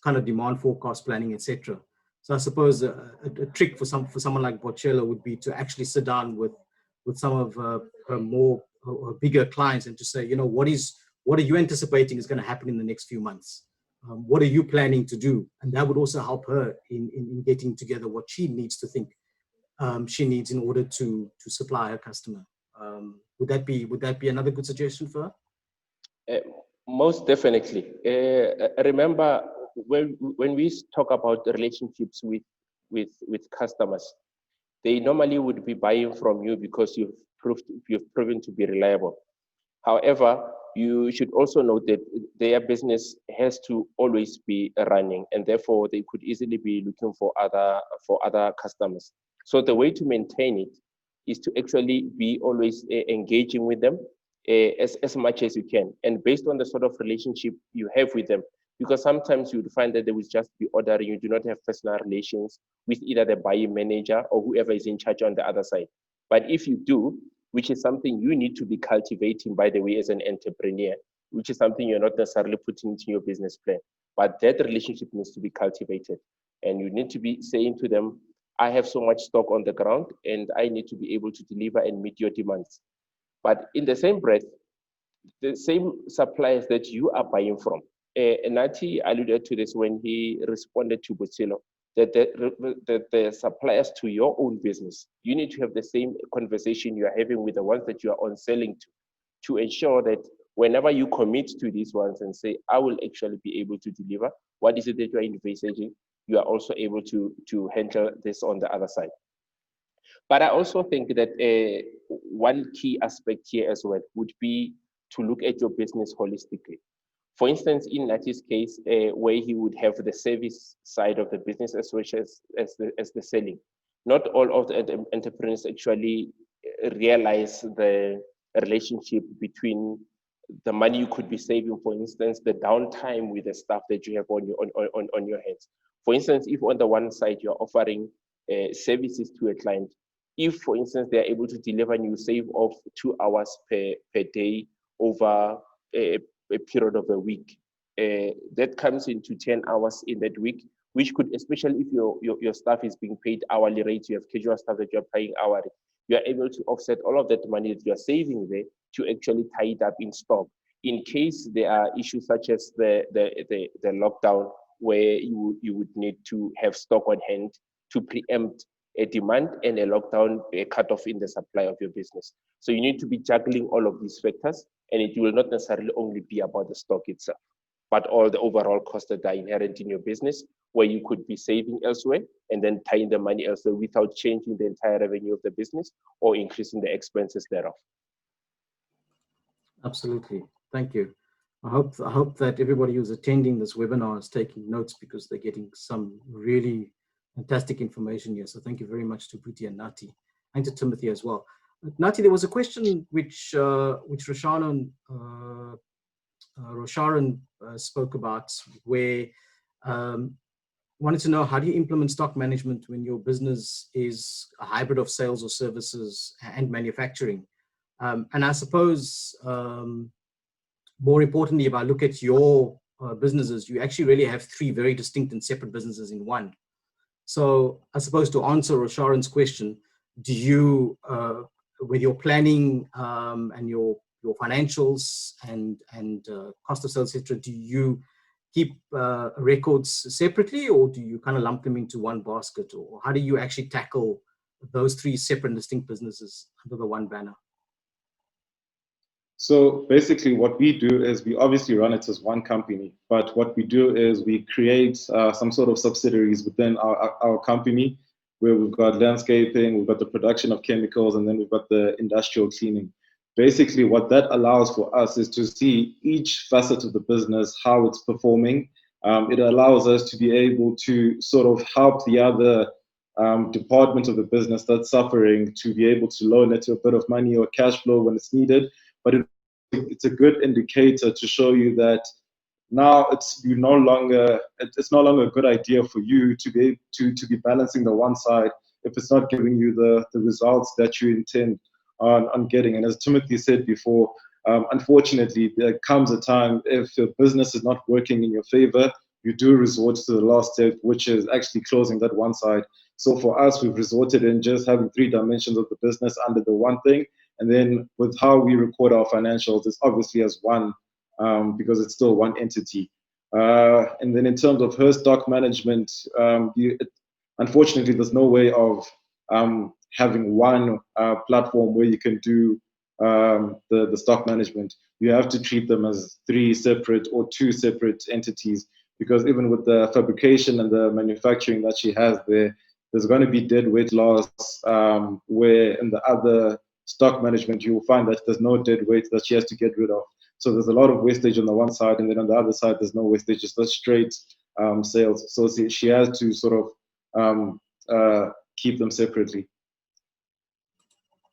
of demand forecast planning, etc. So I suppose a trick for someone like Bojilo would be to actually sit down with some of her more bigger clients and to say, what are you anticipating is going to happen in the next few months? What are you planning to do? And that would also help her in getting together what she needs to think she needs in order to supply her customer. Would that be another good suggestion for her? Most definitely. Remember, when we talk about the relationships with customers, they normally would be buying from you because you've proven to be reliable. However, you should also note that their business has to always be running, and therefore they could easily be looking for other customers. So the way to maintain it is to actually be always engaging with them as much as you can, and based on the sort of relationship you have with them, because sometimes you would find that they will just be ordering, you do not have personal relations with either the buying manager or whoever is in charge on the other side. But if you do, which is something you need to be cultivating, by the way, as an entrepreneur, which is something you're not necessarily putting into your business plan, but that relationship needs to be cultivated. And you need to be saying to them, I have so much stock on the ground and I need to be able to deliver and meet your demands. But in the same breath, the same suppliers that you are buying from, Nati alluded to this when he responded to Butilo, that the suppliers to your own business, you need to have the same conversation you are having with the ones that you are on selling to ensure that whenever you commit to these ones and say, I will actually be able to deliver, what is it that you are envisaging? You are also able to handle this on the other side. But I also think that one key aspect here as well would be to look at your business holistically. For instance, in Nati's case, where he would have the service side of the business as well as the selling. Not all of the entrepreneurs actually realize the relationship between the money you could be saving, for instance, the downtime with the stuff that you have on your hands. For instance, if on the one side you're offering services to a client, if, for instance, they're able to deliver and you save off 2 hours per day over a period of a week, that comes into 10 hours in that week, which could, especially if your staff is being paid hourly rate, you have casual staff that you're paying hourly, you are able to offset all of that money that you're saving there to actually tie it up in stock. In case there are issues such as the lockdown, where you would need to have stock on hand to preempt a demand and a lockdown, a cutoff in the supply of your business. So you need to be juggling all of these factors, and it will not necessarily only be about the stock itself, but all the overall costs that are inherent in your business, where you could be saving elsewhere and then tying the money elsewhere without changing the entire revenue of the business or increasing the expenses thereof. Absolutely. Thank you. I hope that everybody who's attending this webinar is taking notes, because they're getting some really fantastic information here. So thank you very much to Bhuti and Nati, and to Timothy as well. Nati, there was a question which Rosharan spoke about, where wanted to know, how do you implement stock management when your business is a hybrid of sales or services and manufacturing? And I suppose, more importantly, if I look at your businesses, you actually really have 3 very distinct and separate businesses in one. So I suppose, to answer Rosharan's question, do you, with your planning and your financials and cost of sales, etc., do you keep records separately, or do you kind of lump them into one basket, or how do you actually tackle those 3 separate and distinct businesses under the one banner? So basically what we do is we obviously run it as one company, but what we do is we create some sort of subsidiaries within our company, where we've got landscaping, we've got the production of chemicals, and then we've got the industrial cleaning. Basically what that allows for us is to see each facet of the business, how it's performing. It allows us to be able to sort of help the other department of the business that's suffering to be able to loan it to a bit of money or cash flow when it's needed. But it's a good indicator to show you that now it's no longer a good idea for you to be balancing the one side if it's not giving you the results that you intend on getting. And as Timothy said before, unfortunately, there comes a time, if your business is not working in your favor, you do resort to the last step, which is actually closing that one side. So for us, we've resorted in just having 3 dimensions of the business under the one thing. And then with how we record our financials, it's obviously as one, because it's still one entity. And then in terms of her stock management, unfortunately, there's no way of having one platform where you can do the stock management. You have to treat them as 3 separate or 2 separate entities, because even with the fabrication and the manufacturing that she has there's going to be dead weight loss, where in the other stock management, you will find that there's no dead weight that she has to get rid of. So there's a lot of wastage on the one side, and then on the other side, there's no wastage, just straight sales. So she has to sort of keep them separately.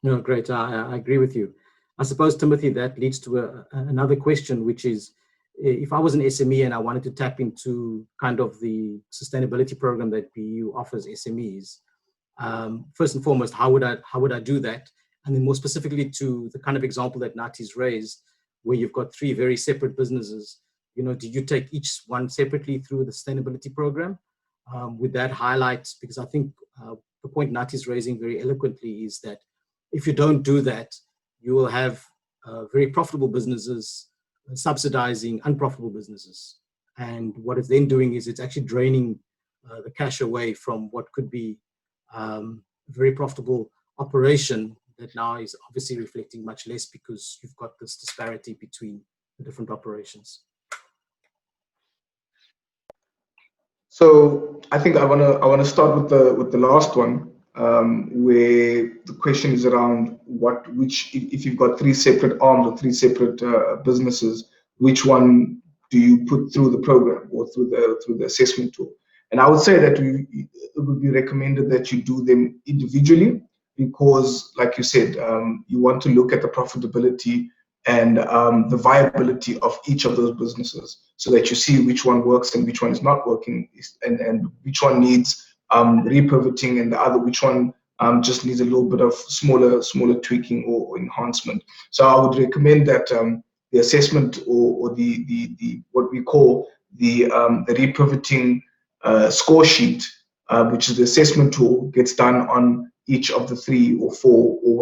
No, great. I agree with you. I suppose, Timothy, that leads to another question, which is, if I was an SME and I wanted to tap into kind of the sustainability program that BU offers SMEs, first and foremost, how would I do that? And then more specifically to the kind of example that Nati's raised, where you've got 3 very separate businesses, do you take each one separately through the sustainability program? Would that highlight, because I think the point Nati is raising very eloquently is that if you don't do that, you will have very profitable businesses subsidizing unprofitable businesses. And what it's then doing is it's actually draining the cash away from what could be a very profitable operation that now is obviously reflecting much less because you've got this disparity between the different operations. So I think I wanna start with the last one, where the question is around if you've got three separate arms or three separate businesses, which one do you put through the program or through the assessment tool? And I would say that it would be recommended that you do them individually, because, like you said, you want to look at the profitability and the viability of each of those businesses, so that you see which one works and which one is not working, and which one needs repivoting, and the other which one just needs a little bit of smaller tweaking or enhancement. So I would recommend that the assessment or the what we call the repivoting score sheet, which is the assessment tool, gets done on each of the 3 or 4 or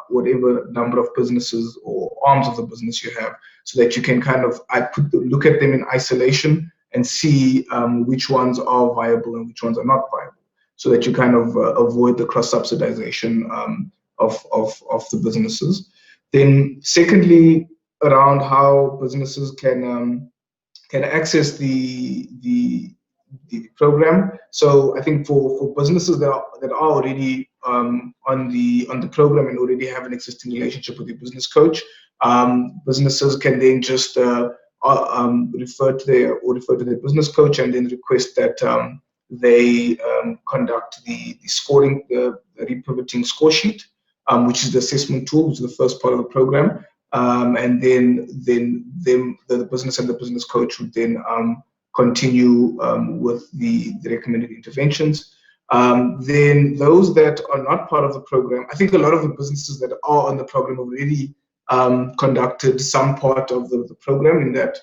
whatever number of businesses or arms of the business you have, so that you can kind of look at them in isolation and see which ones are viable and which ones are not viable, so that you kind of avoid the cross subsidization of the businesses. Then secondly, around how businesses can access the program. So I think for businesses that are already on the program and already have an existing relationship with your business coach, businesses can then just refer to their business coach and then request that they conduct the scoring, the repivoting score sheet, which is the assessment tool, which is the first part of the program. And then the business and the business coach would then continue with the recommended interventions. Then those that are not part of the program, I think a lot of the businesses that are on the program already conducted some part of the program, in that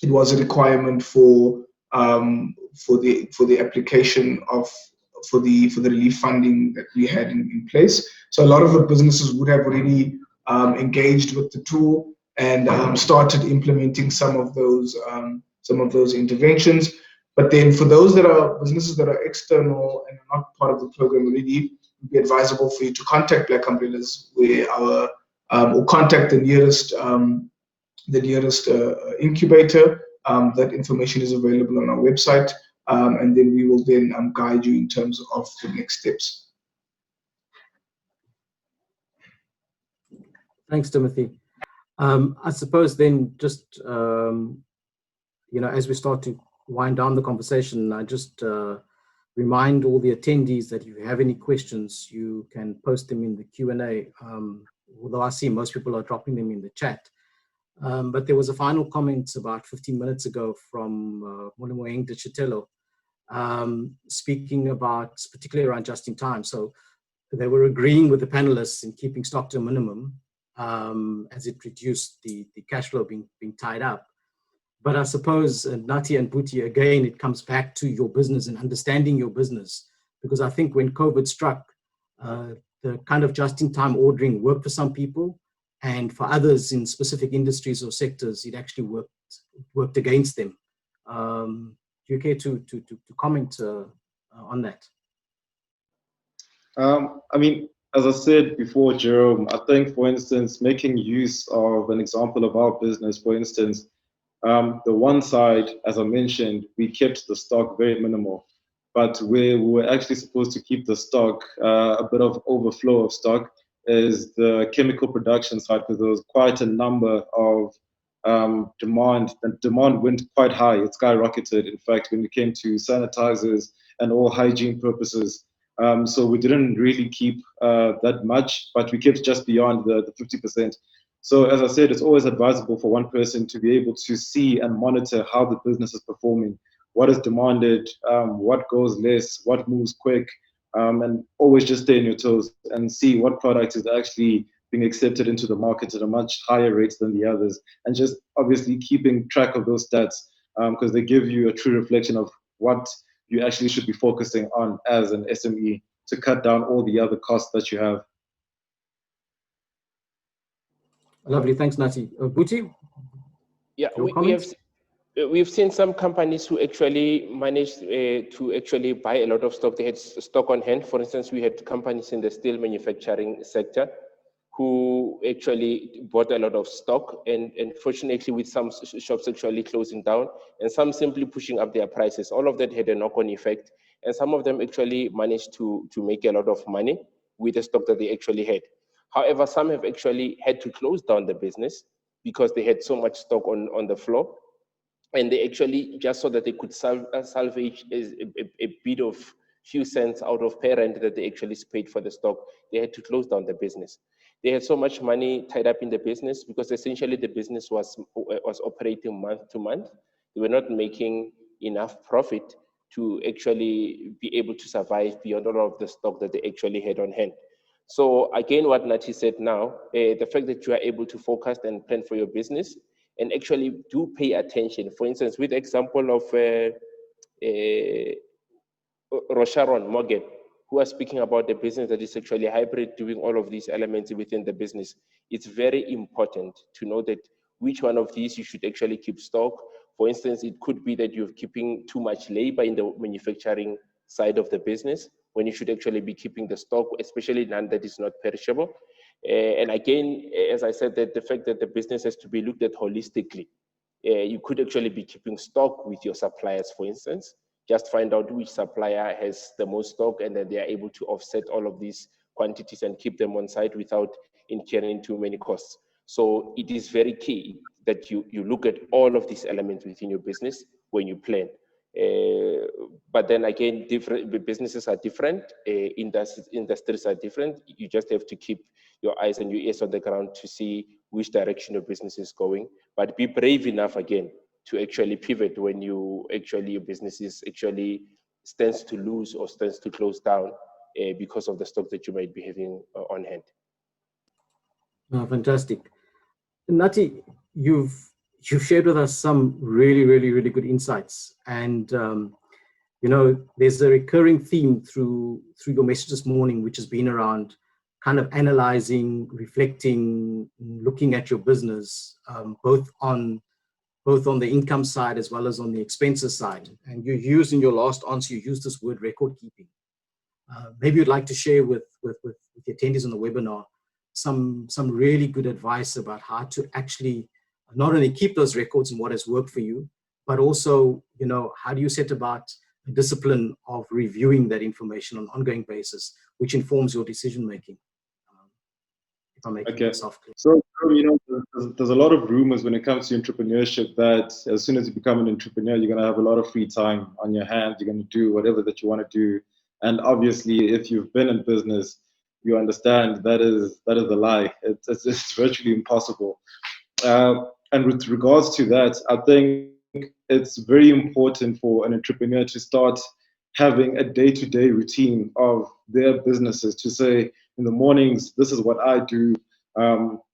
it was a requirement for the application for the relief funding that we had in place. So a lot of the businesses would have already engaged with the tool and started implementing some of those interventions. But then for those that are businesses that are external and are not part of the program already, it would be advisable for you to contact Black Umbrellas, or contact the nearest incubator. That information is available on our website, and then we will then guide you in terms of the next steps. Thanks, Timothy. I suppose then just, as we start to wind down the conversation, I just remind all the attendees that if you have any questions, you can post them in the Q&A, although I see most people are dropping them in the chat. But there was a final comment about 15 minutes ago from Molemoeng de Chitelo, speaking about particularly around just in time. So they were agreeing with the panelists in keeping stock to a minimum, as it reduced the cash flow being tied up. But I suppose, Nati and Buti, again, it comes back to your business and understanding your business. Because I think when COVID struck, the kind of just-in-time ordering worked for some people, and for others in specific industries or sectors, it actually worked against them. Do you care to comment on that? I mean, as I said before, Jerome, I think, for instance, making use of an example of our business, for instance, the one side, as I mentioned, we kept the stock very minimal, but we were actually supposed to keep the stock, a bit of overflow of stock, is the chemical production side, because there was quite a number of demand. The demand went quite high. It skyrocketed, in fact, when it came to sanitizers and all hygiene purposes. So we didn't really keep that much, but we kept just beyond the 50%. So as I said, it's always advisable for one person to be able to see and monitor how the business is performing, what is demanded, what goes less, what moves quick, and always just stay on your toes and see what product is actually being accepted into the market at a much higher rate than the others. And just obviously keeping track of those stats, because they give you a true reflection of what you actually should be focusing on as an SME to cut down all the other costs that you have. Lovely, thanks, Nati. Bhuti? Yeah, your we've comments? seen some companies who actually managed to actually buy a lot of stock. They had stock on hand. For instance, we had companies in the steel manufacturing sector who actually bought a lot of stock, and fortunately with some shops actually closing down and some simply pushing up their prices. All of that had a knock-on effect, and some of them actually managed to make a lot of money with the stock that they actually had. However, some have actually had to close down the business because they had so much stock on the floor, and they actually just so that they could salvage a bit of few cents out of parent that they actually paid for the stock. They had to close down the business. They had so much money tied up in the business because essentially the business was operating month to month. They were not making enough profit to actually be able to survive beyond all of the stock that they actually had on hand. So again, what Nati said now, the fact that you are able to focus and plan for your business and actually do pay attention. For instance, with the example of Rosharon Morgan, who was speaking about the business that is actually hybrid, doing all of these elements within the business, it's very important to know that which one of these you should actually keep stock. For instance, it could be that you're keeping too much labor in the manufacturing side of the business when you should actually be keeping the stock, especially none that is not perishable. And again, as I said, that the fact that the business has to be looked at holistically. You could actually be keeping stock with your suppliers, for instance. Just find out which supplier has the most stock, and then they are able to offset all of these quantities and keep them on site without incurring too many costs. So it is very key that you look at all of these elements within your business when you plan. But then again, different businesses are different, industries are different. You just have to keep your eyes and your ears on the ground to see which direction your business is going. But be brave enough again to actually pivot when your business is actually stands to lose or stands to close down because of the stock that you might be having on hand. Oh, fantastic. Nati, you've shared with us some really good insights, and there's a recurring theme through your message this morning, which has been around kind of analyzing, reflecting, looking at your business, both on the income side as well as on the expenses side. And you used in your last answer, you used this word record keeping. Maybe you'd like to share with the attendees on the webinar some really good advice about how to actually not only keep those records and what has worked for you, but also, how do you set about the discipline of reviewing that information on an ongoing basis, which informs your decision making? If I'm making myself clear. So, there's a lot of rumors when it comes to entrepreneurship that as soon as you become an entrepreneur, you're going to have a lot of free time on your hands. You're going to do whatever that you want to do. And obviously, if you've been in business, you understand that is a lie. It's virtually impossible. And with regards to that, I think it's very important for an entrepreneur to start having a day-to-day routine of their businesses, to say, in the mornings, this is what I do,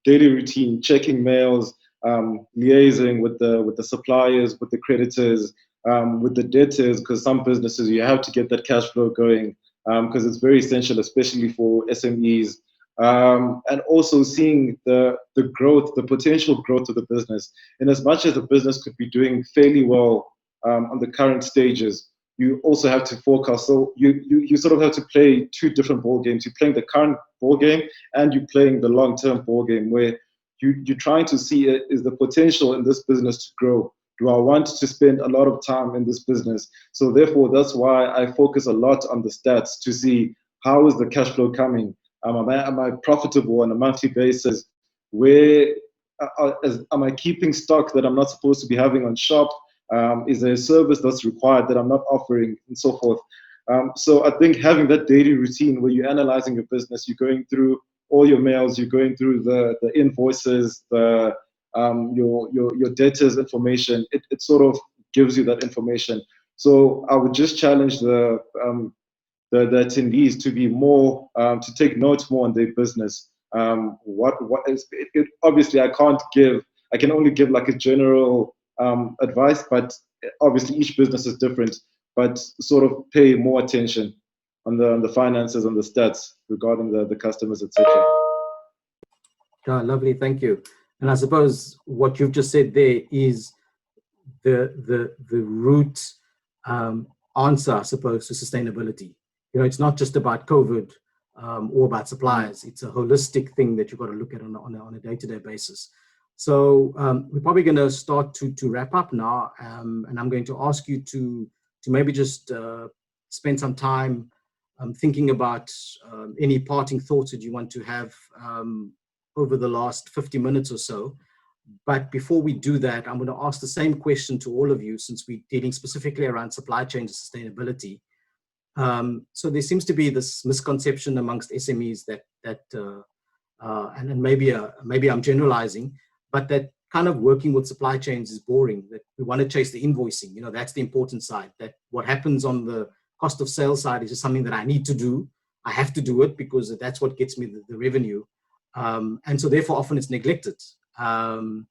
daily routine, checking mails, liaising with the suppliers, with the creditors, with the debtors, because some businesses, you have to get that cash flow going, because it's very essential, especially for SMEs. And also seeing the growth, the potential growth of the business. In as much as the business could be doing fairly well on the current stages, you also have to forecast. So you sort of have to play two different ball games. You're playing the current ball game and you're playing the long-term ball game, where you're trying to see is the potential in this business to grow. Do I want to spend a lot of time in this business? So therefore, that's why I focus a lot on the stats to see how is the cash flow coming. Am I profitable on a monthly basis? Where am I keeping stock that I'm not supposed to be having on shop? Is there a service that's required that I'm not offering, and so forth? So I think having that daily routine where you're analyzing your business, you're going through all your mails, you're going through the invoices, your debtors information, it sort of gives you that information. So I would just challenge the attendees to be more, to take notes more on their business. Obviously I can only give like a general advice, but obviously each business is different, but sort of pay more attention. the finances and the stats regarding the customers, etc. Lovely, thank you. And I suppose what you've just said there is the root answer, I suppose, to sustainability. You know, it's not just about COVID or about suppliers. It's a holistic thing that you've got to look at on a day-to-day basis. So we're probably going to start to wrap up now, and I'm going to ask you to maybe just spend some time thinking about any parting thoughts that you want to have over the last 50 minutes or so. But before we do that, I'm going to ask the same question to all of you, since we're dealing specifically around supply chain and sustainability. So there seems to be this misconception amongst SMEs and maybe I'm generalizing, but that kind of working with supply chains is boring, that we want to chase the invoicing. You know, that's the important side, that what happens on the cost of sales side is just something that I need to do. I have to do it because that's what gets me the revenue. And so therefore often it's neglected. And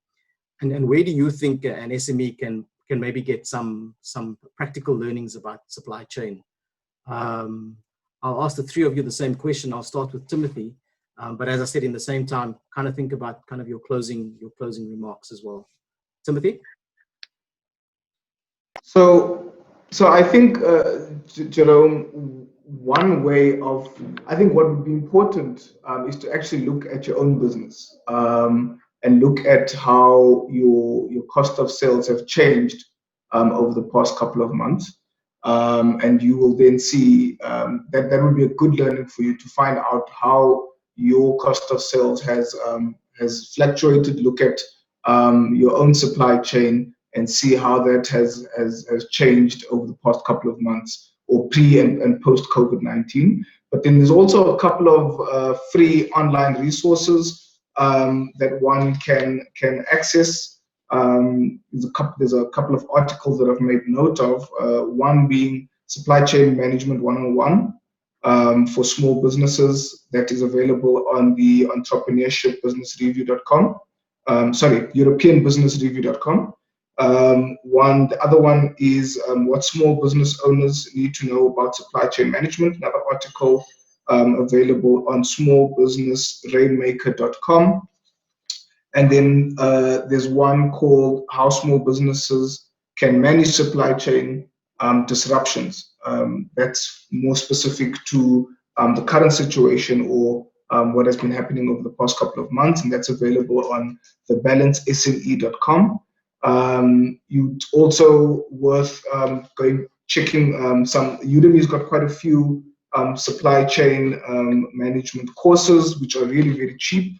where do you think an SME can maybe get some practical learnings about supply chain? I'll ask the three of you the same question. I'll start with Timothy. But as I said, in the same time, kind of think about kind of your closing remarks as well. Timothy? So I think, Jerome, one way of, I think what would be important is to actually look at your own business and look at how your cost of sales have changed over the past couple of months. And you will then see that would be a good learning for you to find out how your cost of sales has fluctuated. Look at your own supply chain and see how that has changed over the past couple of months, or pre and post COVID-19. But then there's also a couple of free online resources that one can access. There's a couple of articles that I've made note of, one being Supply Chain Management 101 for small businesses, that is available on the Entrepreneurship businessreview.com. EuropeanBusinessReview.com. The other one is what small business owners need to know about supply chain management, another article available on smallbusinessrainmaker.com. And then there's one called How Small Businesses Can Manage Supply Chain Disruptions. That's more specific to the current situation or what has been happening over the past couple of months, and that's available on thebalancesme.com. You'd also worth checking some. Udemy's got quite a few supply chain management courses, which are really very cheap.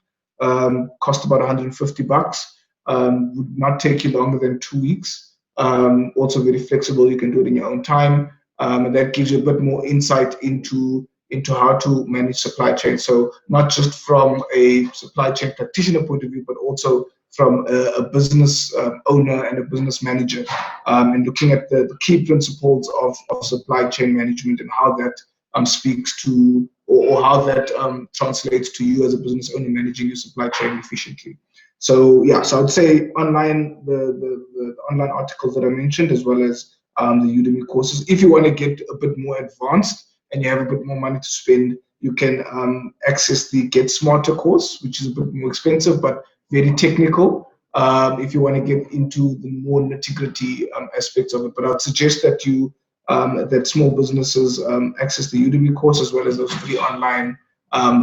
Cost about $150. Would not take you longer than 2 weeks. Also very flexible. You can do it in your own time, and that gives you a bit more insight into how to manage supply chain. So not just from a supply chain practitioner point of view, but also from a business owner and a business manager, and looking at the key principles of supply chain management and how that speaks to, or how that translates to you as a business owner managing your supply chain efficiently. So yeah, so I'd say online, the online articles that I mentioned, as well as the Udemy courses. If you want to get a bit more advanced and you have a bit more money to spend, you can access the Get Smarter course, which is a bit more expensive but very technical. If you want to get into the more nitty-gritty aspects of it, but I'd suggest that you that small businesses access the Udemy course, as well as those free online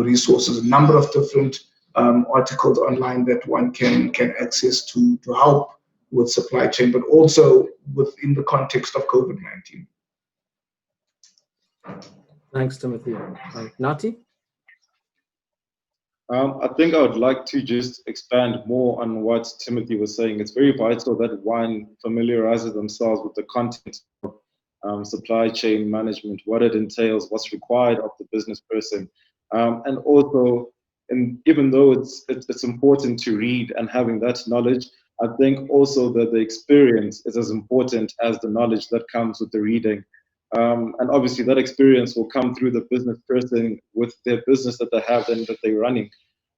resources. A number of different articles online that one can access to help with supply chain, but also within the context of COVID-19. Thanks, Timothy. Nati? I think I would like to just expand more on what Timothy was saying. It's very vital that one familiarizes themselves with the content of supply chain management, what it entails, what's required of the business person. And also, even though it's important to read and having that knowledge, I think also that the experience is as important as the knowledge that comes with the reading. And obviously that experience will come through the business person with their business that they have and that they're running.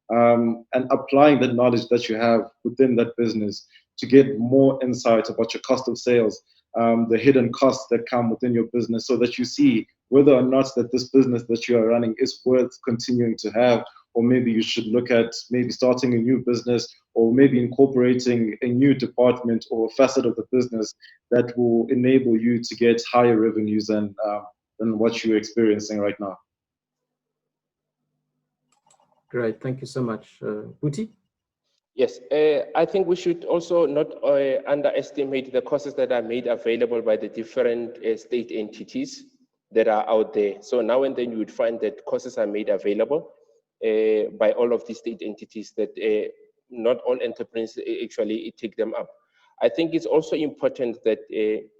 And applying the knowledge that you have within that business to get more insight about your cost of sales, the hidden costs that come within your business, so that you see whether or not that this business that you are running is worth continuing to have, or maybe you should look at maybe starting a new business, or maybe incorporating a new department or facet of the business that will enable you to get higher revenues than what you're experiencing right now. Great, thank you so much. Buti? Yes, I think we should also not underestimate the courses that are made available by the different state entities that are out there. So now and then you would find that courses are made available by all of these state entities that not all entrepreneurs actually take them up. I think it's also important that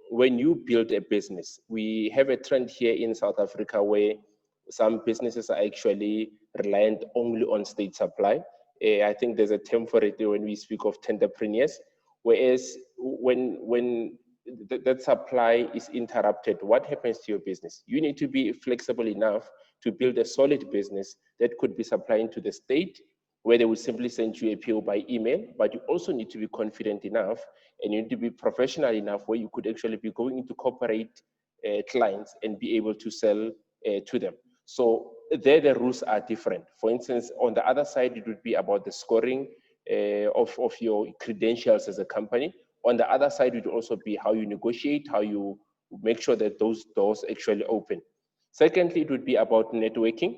when you build a business, we have a trend here in South Africa where some businesses are actually reliant only on state supply. I think there's a term for it when we speak of tenderpreneurs, whereas when that supply is interrupted, what happens to your business? You need to be flexible enough to build a solid business that could be supplying to the state, where they will simply send you a PO by email, but you also need to be confident enough and you need to be professional enough where you could actually be going into corporate clients and be able to sell to them. So there the rules are different. For instance, on the other side, it would be about the scoring of your credentials as a company. On the other side, it would also be how you negotiate, how you make sure that those doors actually open. Secondly, it would be about networking.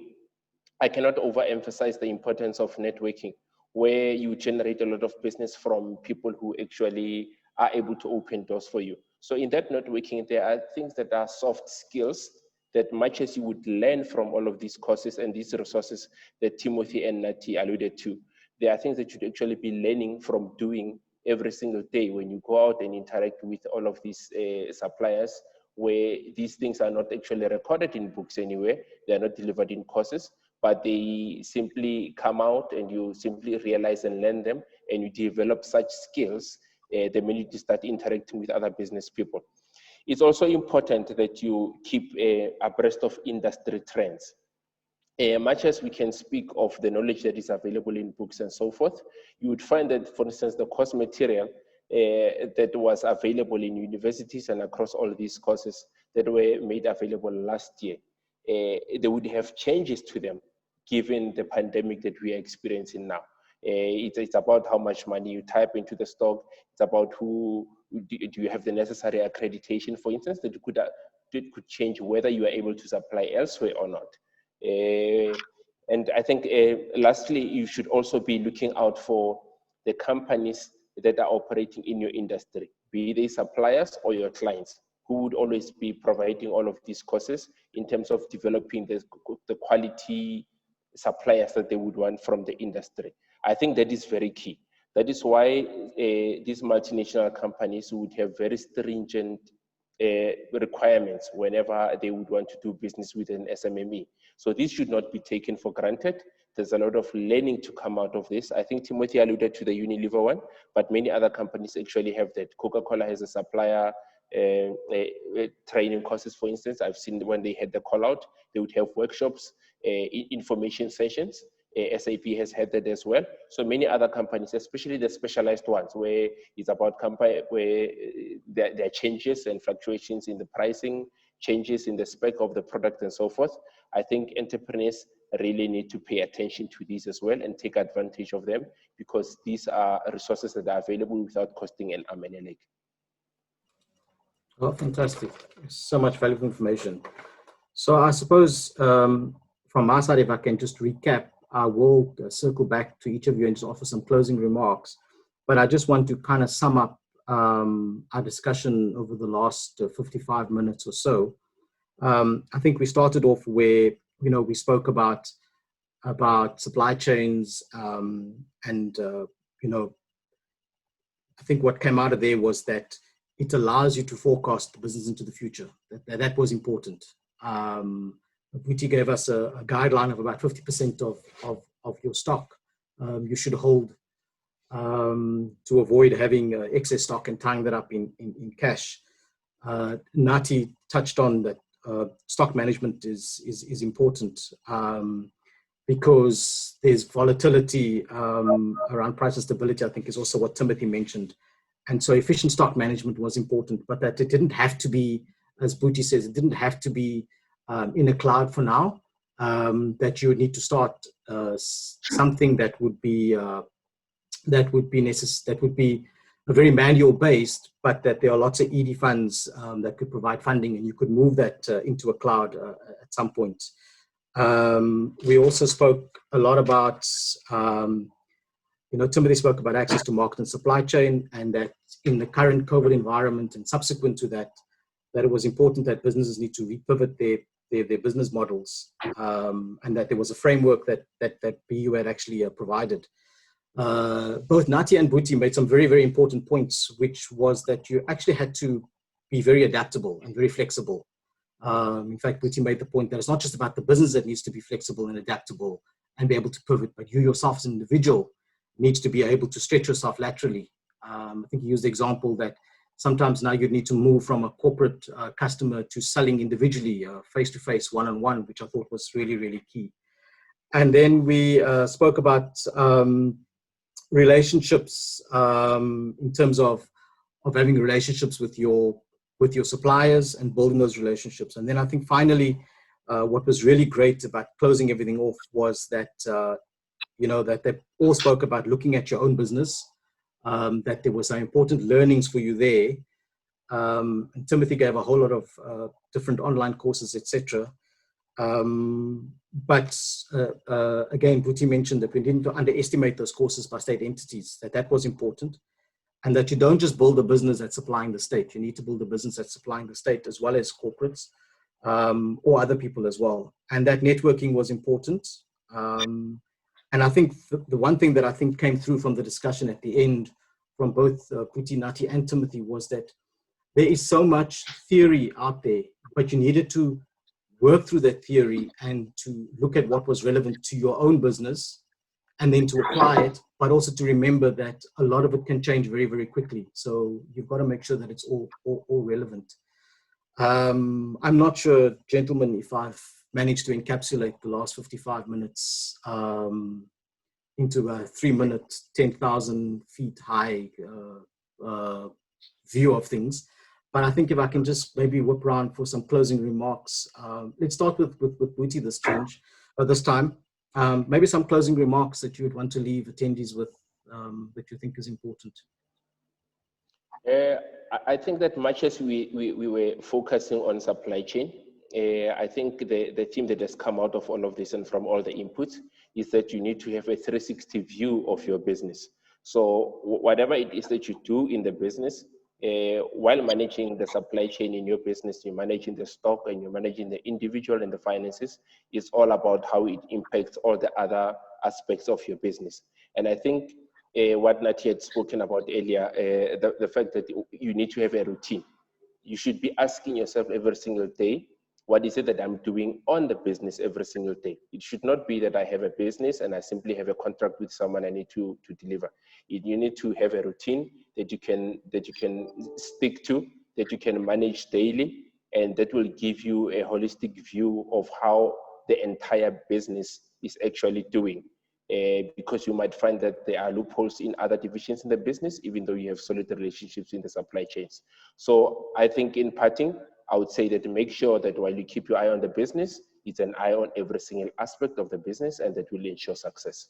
I cannot overemphasize the importance of networking, where you generate a lot of business from people who actually are able to open doors for you. So in that networking, there are things that are soft skills that much as you would learn from all of these courses and these resources that Timothy and Nati alluded to, there are things that you'd actually be learning from doing every single day when you go out and interact with all of these suppliers, where these things are not actually recorded in books anywhere, they're not delivered in courses, but they simply come out and you simply realize and learn them, and you develop such skills the minute you start interacting with other business people. It's also important that you keep abreast of industry trends. Much as we can speak of the knowledge that is available in books and so forth, you would find that, for instance, the course material that was available in universities and across all these courses that were made available last year, they would have changes to them given the pandemic that we are experiencing now. It's about how much money you type into the stock. It's about do you have the necessary accreditation, for instance, that could change whether you are able to supply elsewhere or not. And I think lastly, you should also be looking out for the companies that are operating in your industry, be they suppliers or your clients, who would always be providing all of these courses in terms of developing the quality suppliers that they would want from the industry. I think that is very key. That is why these multinational companies would have very stringent requirements whenever they would want to do business with an SMME. So this should not be taken for granted. There's a lot of learning to come out of this. I think Timothy alluded to the Unilever one, but many other companies actually have that. Coca-Cola has a supplier training courses, for instance. I've seen when they had the call out, they would have workshops, information sessions. SAP has had that as well. So many other companies, especially the specialized ones, where it's about company where there are changes and fluctuations in the pricing, changes in the spec of the product and so forth. I think entrepreneurs really need to pay attention to these as well and take advantage of them, because these are resources that are available without costing an arm and a leg. Oh, fantastic. So much valuable information. So I suppose from my side, if I can just recap, I will circle back to each of you and just offer some closing remarks. But I just want to kind of sum up our discussion over the last 55 minutes or so. I think we started off where, we spoke about supply chains and I think what came out of there was that it allows you to forecast the business into the future. That was important. Buti gave us a guideline of about 50% of your stock you should hold to avoid having excess stock and tying that up in cash. Nati touched on that stock management is important because there's volatility around price and stability, I think is also what Timothy mentioned. And so efficient stock management was important, but that it didn't have to be, as Booty says, it didn't have to be in a cloud for now, that you would need to start something that would be very manual based, but that there are lots of ED funds that could provide funding, and you could move that into a cloud at some point. We also spoke a lot about, Timothy spoke about access to market and supply chain, and that in the current COVID environment and subsequent to that, that it was important that businesses need to repivot their business models, and that there was a framework that BU had actually provided. Both Nati and Booty made some very, very important points, which was that you actually had to be very adaptable and very flexible. In fact, Booty made the point that it's not just about the business that needs to be flexible and adaptable and be able to pivot, but you yourself as an individual needs to be able to stretch yourself laterally. I think he used the example that sometimes now you'd need to move from a corporate customer to selling individually, face-to-face, one-on-one, which I thought was really, really key. And then we spoke about relationships in terms of having relationships with your suppliers and building those relationships. And then I think finally, what was really great about closing everything off was that, that they all spoke about looking at your own business, that there were some important learnings for you there. And Timothy gave a whole lot of different online courses, etc. But again, Booty mentioned that we didn't underestimate those courses by state entities, that was important. And that you don't just build a business that's supplying the state. You need to build a business that's supplying the state as well as corporates or other people as well. And that networking was important. And I think the one thing that I think came through from the discussion at the end from both Booty, Nati and Timothy was that there is so much theory out there, but you needed to work through that theory and to look at what was relevant to your own business and then to apply it, but also to remember that a lot of it can change very, very quickly. So you've got to make sure that it's all relevant. I'm not sure, gentlemen, if I've managed to encapsulate the last 55 minutes into a 3-minute, 10,000 feet high view of things. But I think if I can just maybe whip around for some closing remarks. Let's start with Booty this time. Maybe some closing remarks that you would want to leave attendees with that you think is important. I think that much as we were focusing on supply chain, I think the theme that has come out of all of this and from all the inputs is that you need to have a 360 view of your business. So whatever it is that you do in the business, while managing the supply chain in your business, you're managing the stock and you're managing the individual and the finances. It's all about how it impacts all the other aspects of your business. And I think what Nati had spoken about earlier, the fact that you need to have a routine. You should be asking yourself every single day, what is it that I'm doing on the business every single day? It should not be that I have a business and I simply have a contract with someone I need to deliver. You need to have a routine that you can stick to, that you can manage daily, and that will give you a holistic view of how the entire business is actually doing. Because you might find that there are loopholes in other divisions in the business, even though you have solid relationships in the supply chains. So I think in parting, I would say that make sure that while you keep your eye on the business, it's an eye on every single aspect of the business, and that will ensure success.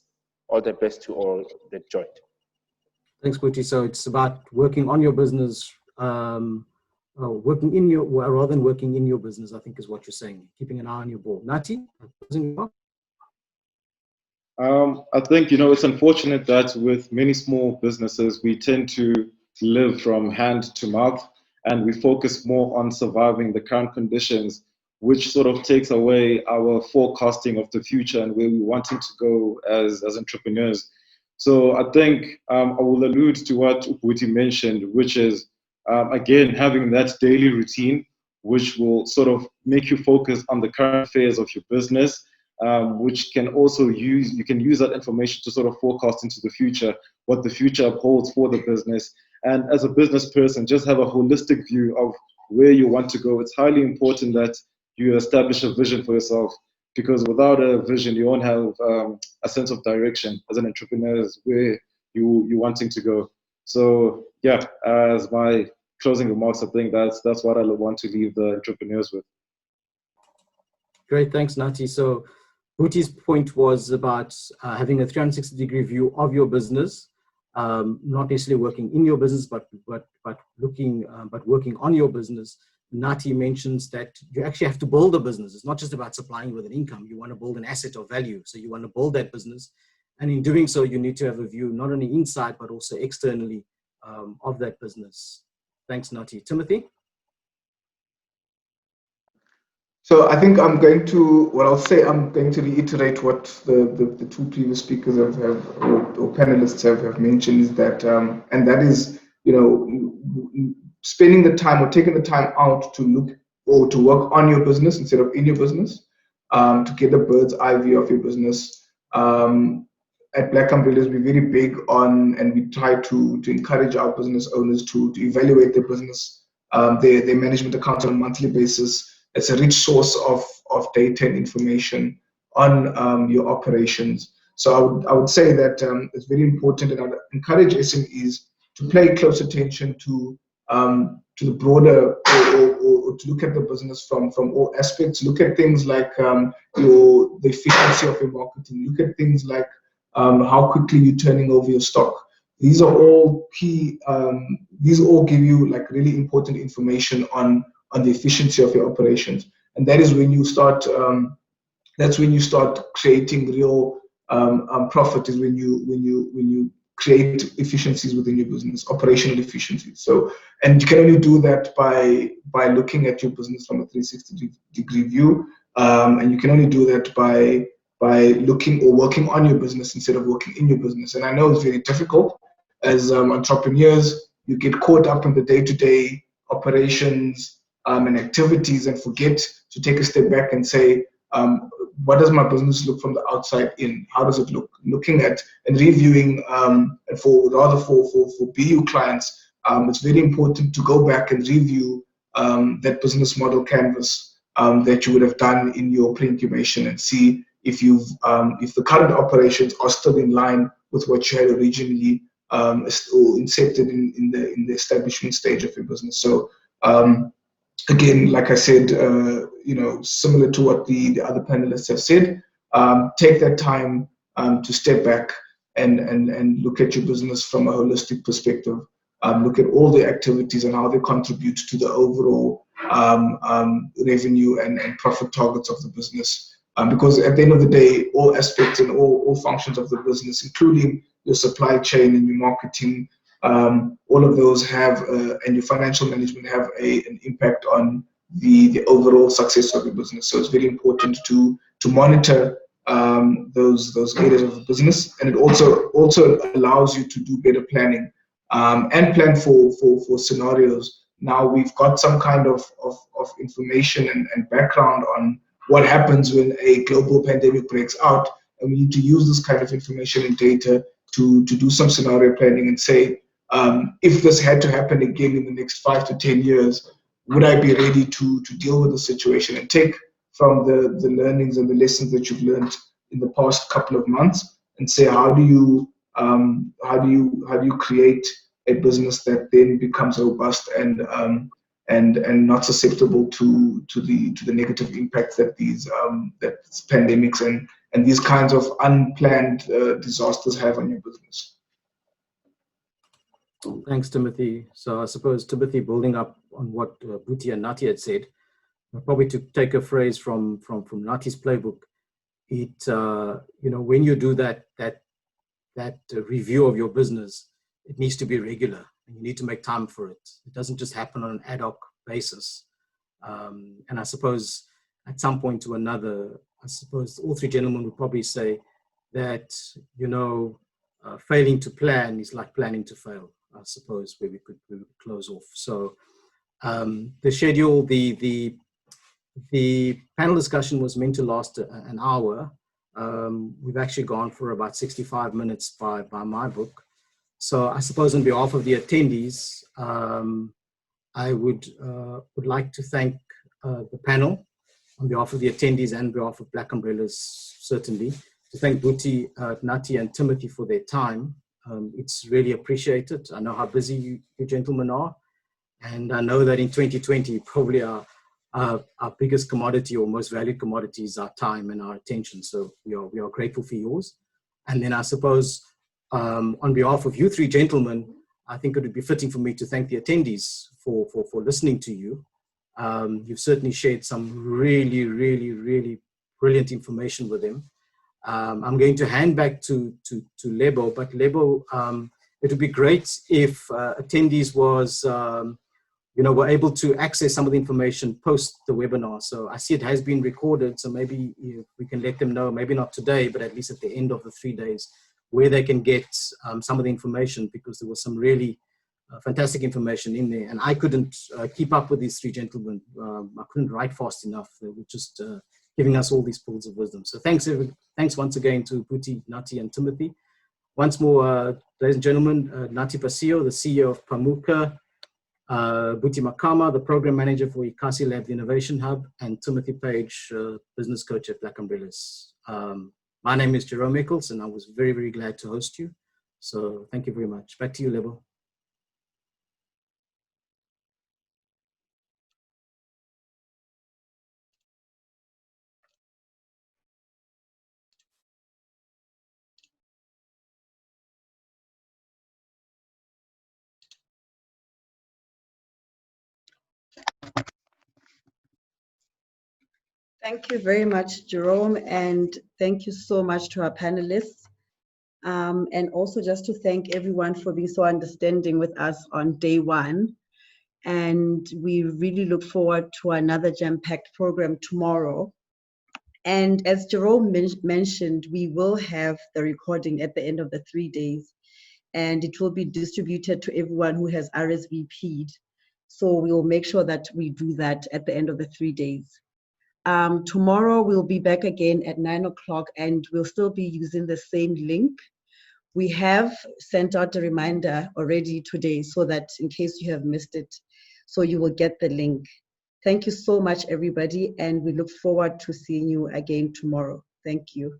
All the best to all that joined. Thanks, Booty. So it's about working on your business, rather than working in your business, I think is what you're saying, keeping an eye on your ball. Nati? I think, it's unfortunate that with many small businesses, we tend to live from hand to mouth, and we focus more on surviving the current conditions, which sort of takes away our forecasting of the future and where we wanting to go as entrepreneurs. So I think I will allude to what Uputi mentioned, which is, again, having that daily routine, which will sort of make you focus on the current affairs of your business, which can also you can use that information to sort of forecast into the future, what the future holds for the business. And as a business person, just have a holistic view of where you want to go. It's highly important that you establish a vision for yourself, because without a vision, you won't have a sense of direction as an entrepreneur, where you're wanting to go. So yeah, as my closing remarks, I think that's what I want to leave the entrepreneurs with. Great, thanks, Nati. So Buti's point was about having a 360-degree view of your business, not necessarily working in your business, but working on your business. Nati mentions that you actually have to build a business. It's not just about supplying with an income. You want to build an asset of value. So you want to build that business. And in doing so, you need to have a view, not only inside, but also externally of that business. Thanks, Nati. Timothy? So I think I'm going to reiterate what the two previous speakers or panelists have mentioned, is that, and that is, spending the time or taking the time out to look or to work on your business instead of in your business, to get a bird's eye view of your business. At Black Umbrellas, we're very big on, and we try to encourage our business owners to evaluate their business, their management accounts on a monthly basis. It's a rich source of data and information on your operations. So I would say that it's very important, and I would encourage SMEs to pay close attention to the broader, or to look at the business from all aspects. Look at things like the efficiency of your marketing. Look at things like how quickly you're turning over your stock. These are all key. These all give you like really important information on the efficiency of your operations, and that is when you start. That's when you start creating real profit. Is when you create efficiencies within your business, operational efficiencies. So, and you can only do that by looking at your business from a 360-degree view, and you can only do that by looking or working on your business instead of working in your business. And I know it's very difficult as entrepreneurs. You get caught up in the day-to-day operations and activities and forget to take a step back and say, what does my business look from the outside in? How does it look? Looking at and reviewing, for BU clients, it's very important to go back and review that business model canvas that you would have done in your pre-incubation, and see if if the current operations are still in line with what you had originally incepted in the establishment stage of your business. So again, like I said, similar to what the other panelists have said, take that time to step back and look at your business from a holistic perspective. Look at all the activities and how they contribute to the overall revenue and profit targets of the business. Because at the end of the day, all aspects and all functions of the business, including your supply chain and your marketing, all of those have, and your financial management have an impact on the overall success of your business. So it's very important to monitor those areas of the business, and it also allows you to do better planning and plan for scenarios. Now we've got some kind of information and background on what happens when a global pandemic breaks out, and we need to use this kind of information and data to do some scenario planning and say, if this had to happen again in the next 5 to 10 years, would I be ready to deal with the situation, and take from the learnings and the lessons that you've learned in the past couple of months, and say, how do you create a business that then becomes robust and not susceptible to the negative impacts that these pandemics and these kinds of unplanned disasters have on your business. Thanks, Timothy. So I suppose, Timothy, building up on what Buti and Nati had said, probably to take a phrase from Nati's playbook, when you do that review of your business, it needs to be regular, and you need to make time for it. It doesn't just happen on an ad hoc basis. And I suppose at some point to another, I suppose all three gentlemen would probably say that, failing to plan is like planning to fail, I suppose, where we could close off. So the schedule, the panel discussion was meant to last an hour. We've actually gone for about 65 minutes by my book. So I suppose on behalf of the attendees, I would like to thank the panel on behalf of the attendees and on behalf of Black Umbrellas, certainly, to thank Buti, Nati, and Timothy for their time. It's really appreciated. I know how busy you gentlemen are. And I know that in 2020, probably our biggest commodity or most valued commodity is our time and our attention. So we are grateful for yours. And then I suppose on behalf of you three gentlemen, I think it would be fitting for me to thank the attendees for listening to you. You've certainly shared some really, really, really brilliant information with them. I'm going to hand back to Lebo, but Lebo, it would be great if attendees were able to access some of the information post the webinar. So I see it has been recorded, so maybe we can let them know, maybe not today, but at least at the end of the 3 days, where they can get some of the information, because there was some really fantastic information in there. And I couldn't keep up with these three gentlemen. I couldn't write fast enough. They were just giving us all these pools of wisdom. So thanks once again to Buti, Nati, and Timothy. Once more, ladies and gentlemen, Nati Pasio, the CEO of Pamuka, Buti Makama, the program manager for Ikasi Lab, the Innovation Hub, and Timothy Page, business coach at Black Umbrellas. My name is Jerome Eccles, and I was very, very glad to host you. So thank you very much. Back to you, Lebo. Thank you very much, Jerome, and thank you so much to our panelists. And also just to thank everyone for being so understanding with us on day one. And we really look forward to another jam-packed program tomorrow. And as Jerome mentioned, we will have the recording at the end of the 3 days, and it will be distributed to everyone who has RSVP'd. So we will make sure that we do that at the end of the 3 days. Tomorrow we'll be back again at 9 o'clock, and we'll still be using the same link. We have sent out a reminder already today, so that in case you have missed it, so you will get the link. Thank you so much, everybody, and we look forward to seeing you again tomorrow. Thank you.